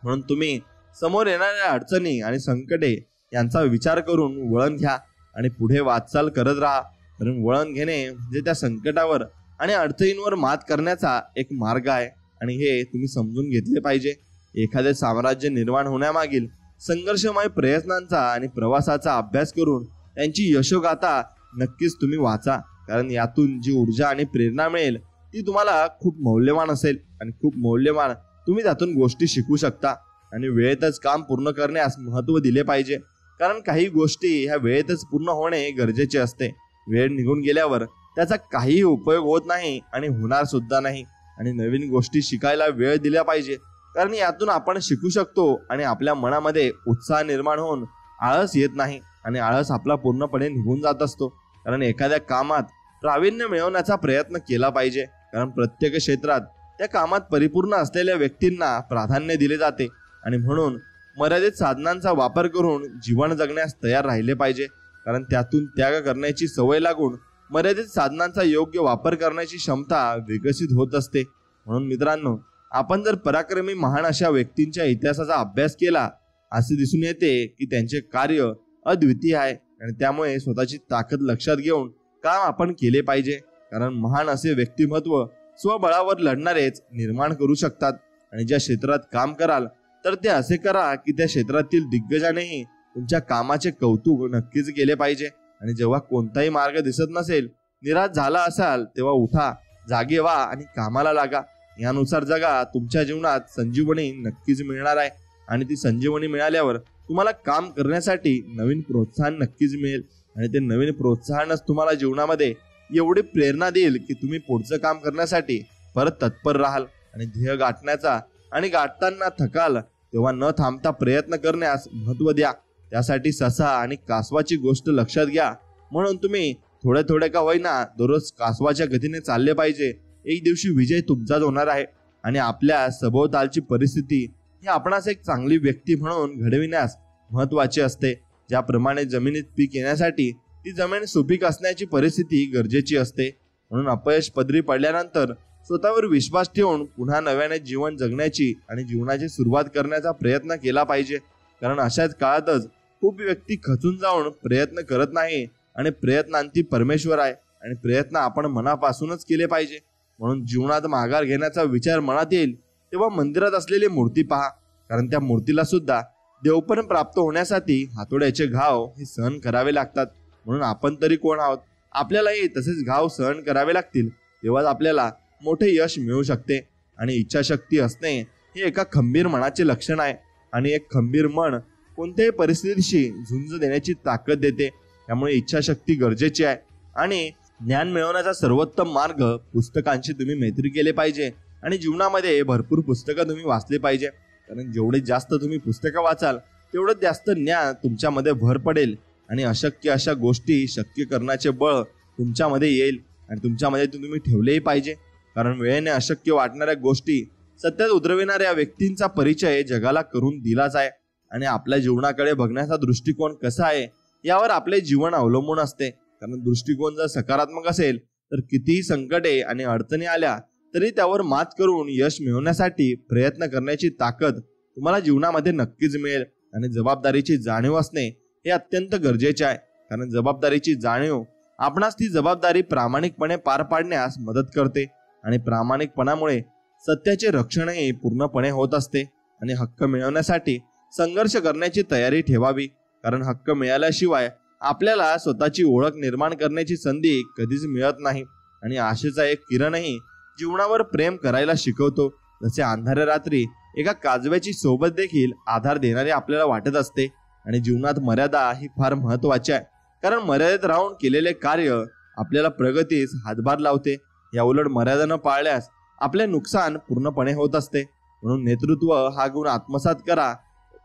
म्हणून तुम्ही समोर येणाऱ्या अडचणी आणि संकटे यांचा विचार करून वळण घ्या आणि पुढे वाटचाल करत राहा. कारण वळण घेणे म्हणजे त्या संकटावर आणि अडचणींवर मात करण्याचा एक मार्ग आहे आणि हे तुम्ही समजून घेतले पाहिजे. एखादे साम्राज्य निर्माण होण्यामागील संघर्षमय प्रयत्नांचा आणि प्रवासाचा अभ्यास करून त्यांची यशोगाथा नक्कीच तुम्ही वाचा, कारण यातून जी ऊर्जा आणि प्रेरणा मिळेल ती तुम्हाला खूप मौल्यवान असेल आणि खूप मौल्यवान तुम्ही त्यातून गोष्टी शिकू शकता. आणि वेळेतच काम पूर्ण करण्यास महत्त्व दिले पाहिजे, कारण काही गोष्टी ह्या वेळेतच पूर्ण होणे गरजेचे असते. वेळ निघून गेल्यावर त्याचा काहीही उपयोग होत नाही आणि होणार सुद्धा नाही. आणि नवीन गोष्टी शिकायला वेळ दिला पाहिजे, कारण यातून आपण शिकू शकतो आणि आपल्या मनामध्ये उत्साह निर्माण होऊन आळस येत नाही आणि आळस आपला पूर्णपणे निघून जात असतो. कारण एखाद्या कामात प्रावीण्य मिळवण्याचा प्रयत्न केला पाहिजे. कारण प्रत्येक क्षेत्रात त्या कामात परिपूर्ण असलेल्या व्यक्तींना प्राधान्य दिले जाते आणि म्हणून मर्यादित साधनांचा वापर करून जीवन जगण्यास तयार राहिले पाहिजे. कारण त्यातून त्याग करण्याची सवय लागून मर्यादित साधनांचा योग्य वापर करण्याची क्षमता विकसित होत असते. म्हणून मित्रांनो, आपण जर पराक्रमी महान अशा व्यक्तींच्या इतिहासाचा अभ्यास केला, असे दिसून येते की त्यांचे कार्य अद्वितीय आहे आणि त्यामुळे स्वतःची ताकद लक्षात घेऊन काम आपण केले पाहिजे. कारण महान असे व्यक्तिमत्व स्वबळावर लढणारेच निर्माण करू शकतात. आणि ज्या क्षेत्रात काम कराल तर ते असे करा की त्या क्षेत्रातील दिग्गजानेही तुमच्या कामाचे कौतुक नक्कीच केले पाहिजे. आणि जेव्हा कोणताही मार्ग दिसत नसेल, निराश झाला असाल, तेव्हा उठा, जागे व्हा आणि कामाला लागा. यानुसार जगा. तुमच्या जीवनात संजीवनी नक्कीच मिळणार आहे आणि ती संजीवनी मिळाल्यावर तुम्हाला काम करण्यासाठी नवीन प्रोत्साहन नक्कीच मिळेल. आणि ते नवीन प्रोत्साहनच तुम्हाला जीवनामध्ये एवढी प्रेरणा देईल की तुम्ही पुढचं काम करण्यासाठी परत तत्पर राहाल आणि ध्येय गाठण्याचा आणि गाठताना थकाल तेव्हा न थांबता प्रयत्न करण्यास महत्त्व द्या. त्यासाठी ससा आणि कासवाची गोष्ट लक्षात घ्या. म्हणून तुम्ही थोडे थोडे का होईना दररोज कासवाच्या गतीने चालले पाहिजे. एक दिवशी विजय तुमचाच होणार आहे. आणि आपल्या सभोवतालची परिस्थिती ही आपणास एक चांगली व्यक्ती म्हणून घडविण्यास महत्त्वाची असते. ज्याप्रमाणे जमिनीत पीक येण्यासाठी ती जमीन सुपीक असण्याची परिस्थिती गरजेची असते. म्हणून अपयश पदरी पडल्यानंतर स्वतःवर विश्वास ठेवून पुन्हा नव्याने जीवन जगण्याची आणि जीवनाची सुरुवात करण्याचा प्रयत्न केला पाहिजे. कारण अशाच काळातच खूप व्यक्ती खचून जाऊन प्रयत्न करत नाही आणि प्रयत्नांती परमेश्वर आहे आणि प्रयत्न आपण मनापासूनच केले पाहिजे. म्हणून जीवनात माघार घेण्याचा विचार मनात येईल तेव्हा मंदिरात असलेली मूर्ती पहा. कारण त्या मूर्तीला सुद्धा देवपण प्राप्त होण्यासाठी हातोड्याचे घाव हे सहन करावे लागतात. म्हणून आपण तरी कोण आहोत? आपल्यालाही तसेच घाव सहन करावे लागतील. तेव्हाच आपल्याला मोठे यश मिळू शकते. आणि इच्छाशक्ती असणे हे एका खंबीर मनाचे लक्षण आहे. आणि एक खंबीर मन कोणत्याही परिस्थितीशी झुंज देण्याची ताकद देते. त्यामुळे इच्छाशक्ती गरजेची आहे. आणि ज्ञान मिळवण्याचा सर्वोत्तम मार्ग पुस्तकांशी तुम्ही मैत्री केले पाहिजे आणि जीवनामध्ये भरपूर पुस्तकं तुम्ही वाचली पाहिजे. कारण जेवढे जास्त तुम्ही पुस्तकं वाचाल तेवढं जास्त ज्ञान तुमच्यामध्ये भर पडेल आणि अशक्य अशा गोष्टी शक्य करण्याचे बळ तुमच्यामध्ये येईल. आणि तुमच्यामध्ये तुम्ही ठेवलेही पाहिजे. कारण वेळेने अशक्य वाटणाऱ्या गोष्टी सत्यात उतरविणाऱ्या व्यक्तींचा परिचय जगाला करून दिलाच आहे. आणि आपल्या जीवनाकडे बघण्याचा दृष्टिकोन कसा आहे यावर आपले जीवन अवलंबून असते. कारण दृष्टिकोन जर सकारात्मक असेल तर कितीही संकटे आणि अडचणी आल्या तरी त्यावर मात करून यश मिळवण्यासाठी प्रयत्न करण्याची ताकद तुम्हाला जीवनामध्ये नक्कीच मिळेल. आणि जबाबदारीची जाणीव असणे हे अत्यंत गरजेचे आहे. कारण जबाबदारीची जाणीव आपणास ती जबाबदारी प्रामाणिकपणे पार पाडण्यास मदत करते. आणि प्रामाणिकपणामुळे सत्याचे रक्षणही पूर्णपणे होत असते. आणि हक्क मिळवण्यासाठी संघर्ष करण्याची तयारी ठेवावी. कारण हक्क मिळाल्याशिवाय आपल्याला स्वतःची ओळख निर्माण करण्याची संधी कधीच मिळत नाही. आणि आशेचा एक किरणही जीवनावर प्रेम करायला शिकवतो. जसे अंधाऱ्या रात्री एका काजव्याची सोबत देखील आधार देणारी आपल्याला वाटत असते. आणि जीवनात मर्यादा ही फार महत्वाची आहे. कारण मर्यादेत राहून केलेले कार्य आपल्याला प्रगतीस हातभार लावते. या उलट मर्यादा न पाळल्यास आपले नुकसान पूर्णपणे होत असते. म्हणून नेतृत्व हा गुण आत्मसात करा.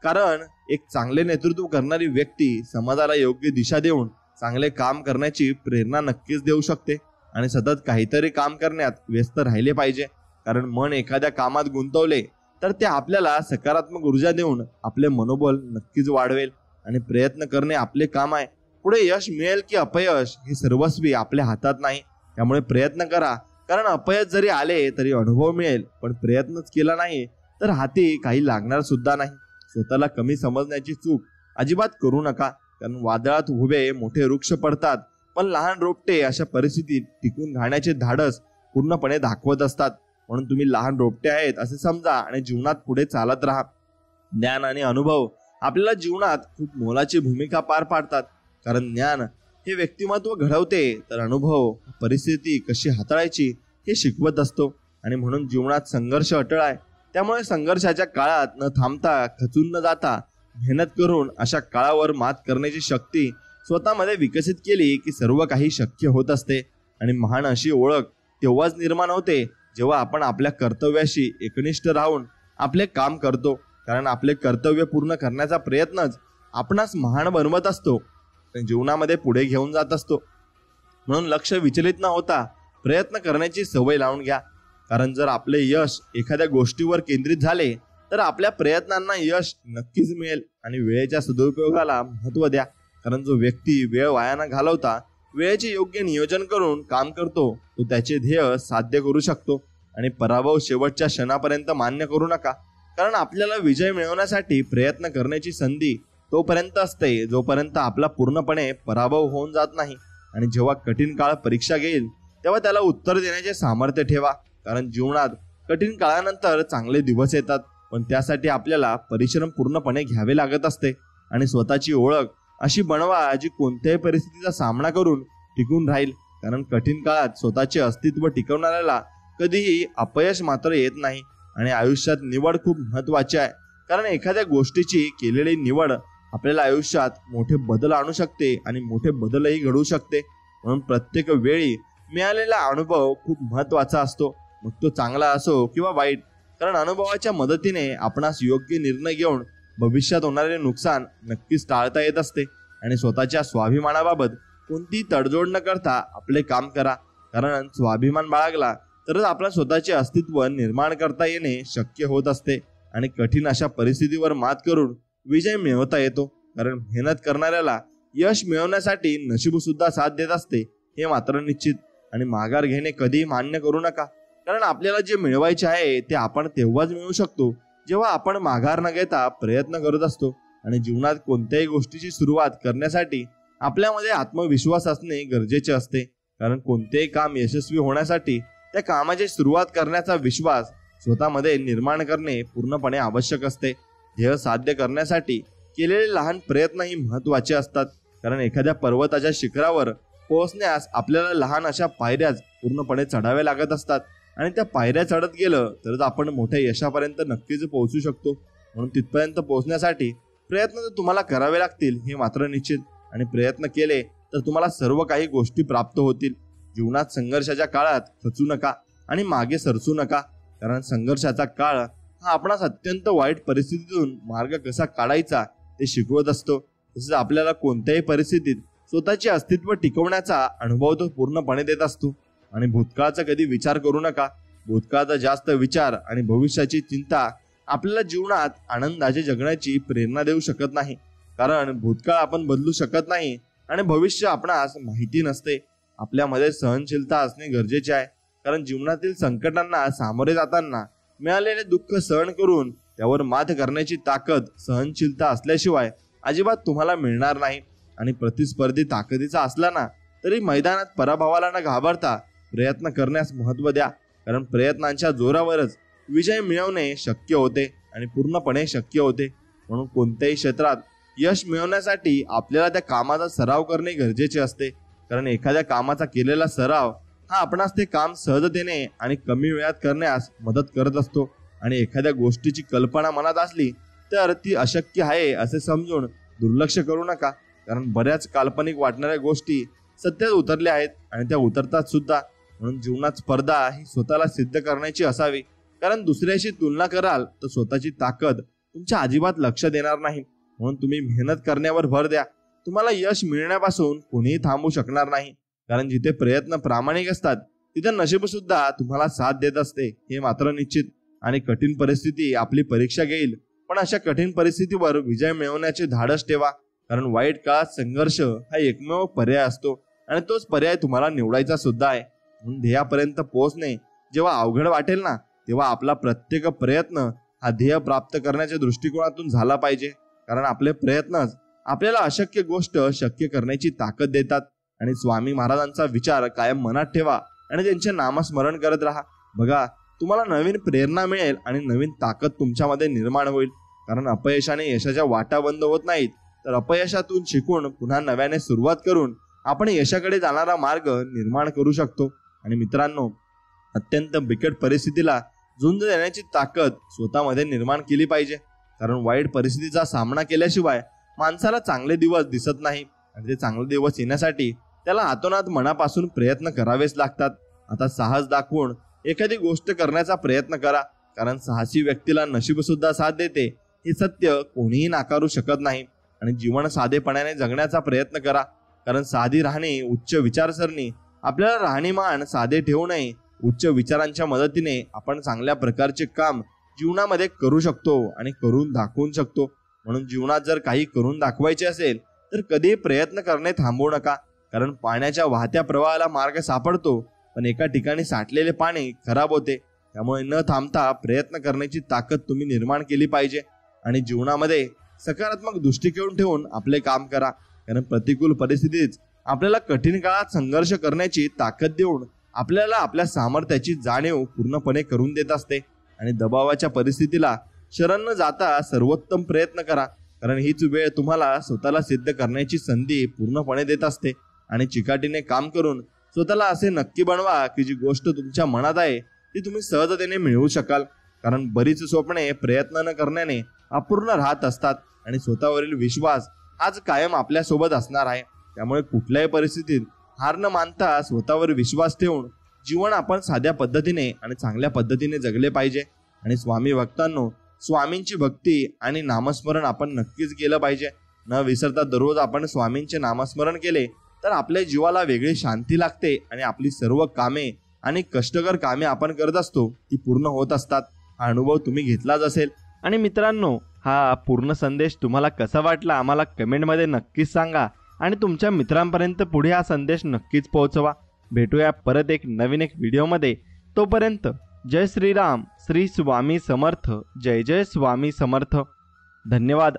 कारण एक चांगले नेतृत्व करणारी व्यक्ती समाजाला योग्य दिशा देऊन चांगले काम करण्याची प्रेरणा नक्कीच देऊ शकते. आणि सतत काहीतरी काम करण्यात व्यस्त राहिले पाहिजे. कारण मन एखाद्या कामात गुंतवले तर ते आपल्याला सकारात्मक ऊर्जा देऊन आपले मनोबल नक्कीच वाढवेल. आणि प्रयत्न करणे आपले काम आहे. पुढे यश मिळेल की अपयश हे सर्वस्वी आपल्या हातात नाही. त्यामुळे प्रयत्न करा. कारण अपयश जरी आले तरी अनुभव मिळेल. पण प्रयत्नच केला नाही तर हाती काही लागणार सुद्धा नाही. स्वतःला कमी समजण्याची चूक अजिबात करू नका. कारण वादळात उभे मोठे वृक्ष पडतात पण लहान रोपटे अशा परिस्थितीत टिकून राहण्याचे धाडस पूर्णपणे दाखवत असतात. म्हणून तुम्ही लहान रोपटे आहेत असे समजा आणि जीवनात पुढे चालत राहा. ज्ञान आणि अनुभव आपल्याला जीवनात खूप मोलाची भूमिका पार पाडतात. कारण ज्ञान हे व्यक्तिमत्व घडवते तर अनुभव परिस्थिती कशी हाताळायची हे शिकवत असतो. आणि म्हणून जीवनात संघर्ष अटळ आहे. त्यामुळे संघर्षाच्या काळात न थांबता खचून न जाता मेहनत करून अशा काळावर मात करण्याची शक्ती स्वतःमध्ये विकसित केली की सर्व काही शक्य होत असते. आणि महान अशी ओळख तेव्हाच निर्माण होते जेव्हा आपण आपल्या कर्तव्याशी एकनिष्ठ राहून आपले काम करतो. कारण आपले कर्तव्य पूर्ण करण्याचा प्रयत्नच आपणास महान बनवत असतो, जीवनामध्ये पुढे घेऊन जात असतो. म्हणून लक्ष विचलित न होता प्रयत्न करण्याची सवय लावून घ्या. कारण जर आपले यश एखाद्या गोष्टीवर केंद्रित झाले तर आपल्या प्रयत्नांना यश नक्कीच मिळेल. आणि वेळेच्या सदुपयोगाला महत्त्व द्या. कारण जो व्यक्ती वेळ वाया न घालवता वेळेचे योग्य नियोजन करून काम करतो तो त्याचे ध्येय साध्य करू शकतो. आणि पराभव शेवटच्या क्षणापर्यंत मान्य करू नका. कारण आपल्याला विजय मिळवण्यासाठी प्रयत्न करण्याची संधी तोपर्यंत असते जोपर्यंत आपला पूर्णपणे पराभव होऊन जात नाही. आणि जेव्हा कठीण काळ परीक्षा घेईल तेव्हा त्याला उत्तर देण्याचे सामर्थ्य ठेवा. कारण जीवनात कठीण काळानंतर चांगले दिवस येतात, पण त्यासाठी आपल्याला परिश्रम पूर्णपणे घ्यावे लागत असते. आणि स्वतःची ओळख अशी बनवा जी कोणत्याही परिस्थितीचा सामना करून टिकून राहील. कारण कठीण काळात स्वतःचे अस्तित्व टिकवणाऱ्याला कधीही अपयश मात्र येत नाही. आणि आयुष्यात निवड खूप महत्त्वाची आहे. कारण एखाद्या गोष्टीची केलेली निवड आपल्याला आयुष्यात मोठे बदल आणू शकते आणि मोठे बदलही घडवू शकते. म्हणून प्रत्येक वेळी मिळालेला अनुभव खूप महत्त्वाचा असतो, मग तो चांगला असो किंवा वाईट. कारण अनुभवाच्या मदतीने आपणास योग्य निर्णय घेऊन भविष्यात होणारे नुकसान नक्कीच टाळता येत असते. आणि स्वतःच्या स्वाभिमानाबाबत कोणतीही तडजोड न करता आपले काम करा. कारण स्वाभिमान बाळगला तरच आपल्या स्वतःचे अस्तित्व निर्माण करता येणे शक्य होत असते. आणि कठीण अशा परिस्थितीवर मात करून विजय मिळवता येतो. कारण मेहनत करणाऱ्याला यश मिळवण्यासाठी नशीब सुद्धा साथ देत असते हे मात्र निश्चित. आणि माघार घेणे कधीही मान्य करू नका. कारण आपल्याला जे मिळवायचे आहे ते आपण तेव्हाच मिळवू शकतो जेव्हा आपण माघार न घेता प्रयत्न करत असतो. आणि जीवनात कोणत्याही गोष्टीची सुरुवात करण्यासाठी आपल्यामध्ये आत्मविश्वास असणे गरजेचे असते. कारण कोणतेही काम यशस्वी होण्यासाठी त्या कामाची सुरुवात करण्याचा विश्वास स्वतःमध्ये निर्माण करणे पूर्णपणे आवश्यक असते. ध्येय साध्य करण्यासाठी केलेले लहान प्रयत्नही महत्त्वाचे असतात. कारण एखाद्या पर्वताच्या शिखरावर पोहोचण्यास आपल्याला लहान अशा पायऱ्याच पूर्णपणे चढाव्या लागत असतात. आणि त्या पायऱ्या चढत गेलं तरच आपण मोठ्या यशापर्यंत नक्कीच पोहोचू शकतो. म्हणून तिथपर्यंत पोहोचण्यासाठी प्रयत्न तर तुम्हाला करावे लागतील हे मात्र निश्चित. आणि प्रयत्न केले तर तुम्हाला सर्व काही गोष्टी प्राप्त होतील. जीवनात संघर्षाच्या काळात खचू नका आणि मागे सरसू नका. कारण संघर्षाचा काळ हा आपणास अत्यंत वाईट परिस्थितीतून मार्ग कसा काढायचा ते शिकवत असतो. तसेच आपल्याला कोणत्याही परिस्थितीत स्वतःचे अस्तित्व टिकवण्याचा अनुभव तो पूर्णपणे देत असतो. आणि भूतकाळाचा कधी विचार करू नका. भूतकाळाचा जास्त विचार आणि भविष्याची चिंता आपल्याला जीवनात आनंदाचे जगण्याची प्रेरणा देऊ शकत नाही. कारण भूतकाळ आपण बदलू शकत नाही आणि भविष्य आपणास माहिती नसते. आपल्यामध्ये सहनशीलता असणे गरजेचे आहे. कारण जीवनातील संकटांना सामोरे जाताना मिळालेले दुःख सहन करून त्यावर मात करण्याची ताकद सहनशीलता असल्याशिवाय अजिबात तुम्हाला मिळणार नाही. आणि प्रतिस्पर्धी ताकदीचा असला ना तरी मैदानात पराभवाला न घाबरता प्रयत्न करण्यास महत्त्व द्या. कारण प्रयत्नांच्या जोरावरच विजय मिळवणे शक्य होते आणि पूर्णपणे शक्य होते. म्हणून कोणत्याही क्षेत्रात यश मिळवण्यासाठी आपल्याला त्या कामाचा सराव करणे गरजेचे असते. कारण एखाद्या कामाचा केलेला सराव हा आपणास ते काम सहजतेने आणि कमी वेळात करण्यास मदत करत असतो. आणि एखाद्या गोष्टीची कल्पना मनात असली तर ती अशक्य आहे असे समजून दुर्लक्ष करू नका. कारण बऱ्याच काल्पनिक वाटणाऱ्या गोष्टी सत्यात उतरल्या आहेत आणि त्या उतरतात सुद्धा. म्हणून जीवनात स्पर्धा ही स्वतःला सिद्ध करण्याची असावी. कारण दुसऱ्याशी तुलना कराल तर स्वतःची ताकद तुमच्या अजिबात लक्ष देणार नाही. म्हणून तुम्ही मेहनत करण्यावर भर द्या. तुम्हाला यश मिळण्यापासून कोणीही थांबू शकणार नाही. कारण जिथे प्रयत्न प्रामाणिक असतात तिथे नशीब सुद्धा तुम्हाला साथ देत असते हे मात्र निश्चित. आणि कठीण परिस्थिती आपली परीक्षा घेईल, पण अशा कठीण परिस्थितीवर विजय मिळवण्याचे धाडस ठेवा. कारण वाईट काळात संघर्ष हा एकमेव पर्याय असतो आणि तोच पर्याय तुम्हाला निवडायचा सुद्धा आहे. म्हणून ध्येयापर्यंत पोहोचणे जेव्हा अवघड वाटेल ना तेव्हा आपला प्रत्येक प्रयत्न हा ध्येय प्राप्त करण्याच्या दृष्टिकोनातून झाला पाहिजे. कारण आपले प्रयत्नच आपल्याला अशक्य गोष्ट शक्य करण्याची ताकद देतात. आणि स्वामी महाराजांचा विचार कायम मनात ठेवा आणि त्यांचे नामस्मरण करत राहा. बघा, तुम्हाला नवीन प्रेरणा मिळेल आणि नवीन ताकद तुमच्यामध्ये निर्माण होईल. कारण अपयशाने यशाच्या वाटा बंद होत नाहीत, तर अपयशातून शिकून पुन्हा नव्याने सुरुवात करून आपण यशाकडे जाणारा मार्ग निर्माण करू शकतो. आणि मित्रांनो, अत्यंत बिकट परिस्थितीला झुंज देण्याची ताकद स्वतःमध्ये निर्माण केली पाहिजे. कारण वाईट परिस्थितीचा सामना केल्याशिवाय माणसाला चांगले दिवस दिसत नाही. आणि ते चांगले दिवस येण्यासाठी त्याला हातोनात मनापासून प्रयत्न करावेच लागतात. आता साहस दाखवून एखादी गोष्ट करण्याचा प्रयत्न करा. कारण साहसी व्यक्तीला नशीब सुद्धा साथ देते हे सत्य कोणीही नाकारू शकत नाही. आणि जीवन साधेपणाने जगण्याचा प्रयत्न करा. कारण साधी राहणी, उच्च विचारसरणी आपल्याला राहणीमान साधे ठेवू नये. उच्च विचारांच्या मदतीने आपण चांगल्या प्रकारचे काम जीवनामध्ये करू शकतो आणि करून दाखवू शकतो. म्हणून जीवनात जर काही करून दाखवायचे असेल तर कधीही प्रयत्न करणे थांबवू नका. कारण पाण्याच्या वाहत्या प्रवाहाला मार्ग सापडतो, पण एका ठिकाणी साठलेले पाणी खराब होते. त्यामुळे न थांबता प्रयत्न करण्याची ताकद तुम्ही निर्माण केली पाहिजे आणि जीवनामध्ये सकारात्मक दृष्टिकोन ठेवून आपले काम करा. कारण प्रतिकूल परिस्थितीत आपल्याला कठीण काळात संघर्ष करण्याची ताकद देऊन आपल्याला आपल्या सामर्थ्याची जाणीव पूर्णपणे करून देत असते. आणि दबावाच्या परिस्थितीला शरण न जाता सर्वोत्तम प्रयत्न करा. कारण हीच वेळ तुम्हाला स्वतःला सिद्ध करण्याची संधी पूर्णपणे देत असते. आणि चिकाटीने काम करून स्वतःला असे नक्की बनवा की जी गोष्ट तुमच्या मनात आहे ती तुम्ही सहजतेने मिळवू शकाल. कारण बरीच स्वप्ने प्रयत्न न करण्याने अपूर्ण राहत असतात आणि स्वतःवरील विश्वास आज कायम आपल्यासोबत असणार आहे. त्यामुळे कुठल्याही परिस्थितीत हार न मानता स्वतःवर विश्वास ठेवून जीवन आपण साध्या पद्धतीने आणि चांगल्या पद्धतीने जगले पाहिजे. आणि स्वामी भक्तांनो, स्वामींची भक्ती आणि नामस्मरण आपण नक्कीच केलं पाहिजे. न विसरता दररोज आपण स्वामींचे नामस्मरण केले तर आपल्या जीवाला वेगळी शांती लागते आणि आपली सर्व कामे आणि कष्टकर कामे आपण करत असतो ती पूर्ण होत असतात. हा अनुभव तुम्ही घेतलाच असेल. आणि मित्रांनो, हा पूर्ण संदेश तुम्हाला कसा वाटला आम्हाला कमेंटमध्ये नक्कीच सांगा आणि तुमच्या मित्रांपर्यंत पुढे हा संदेश नक्कीच पोहोचवा. भेटूया परत एक नवीन व्हिडिओमध्ये. तोपर्यंत जय श्रीराम, श्री स्वामी समर्थ. जय जय स्वामी समर्थ. धन्यवाद.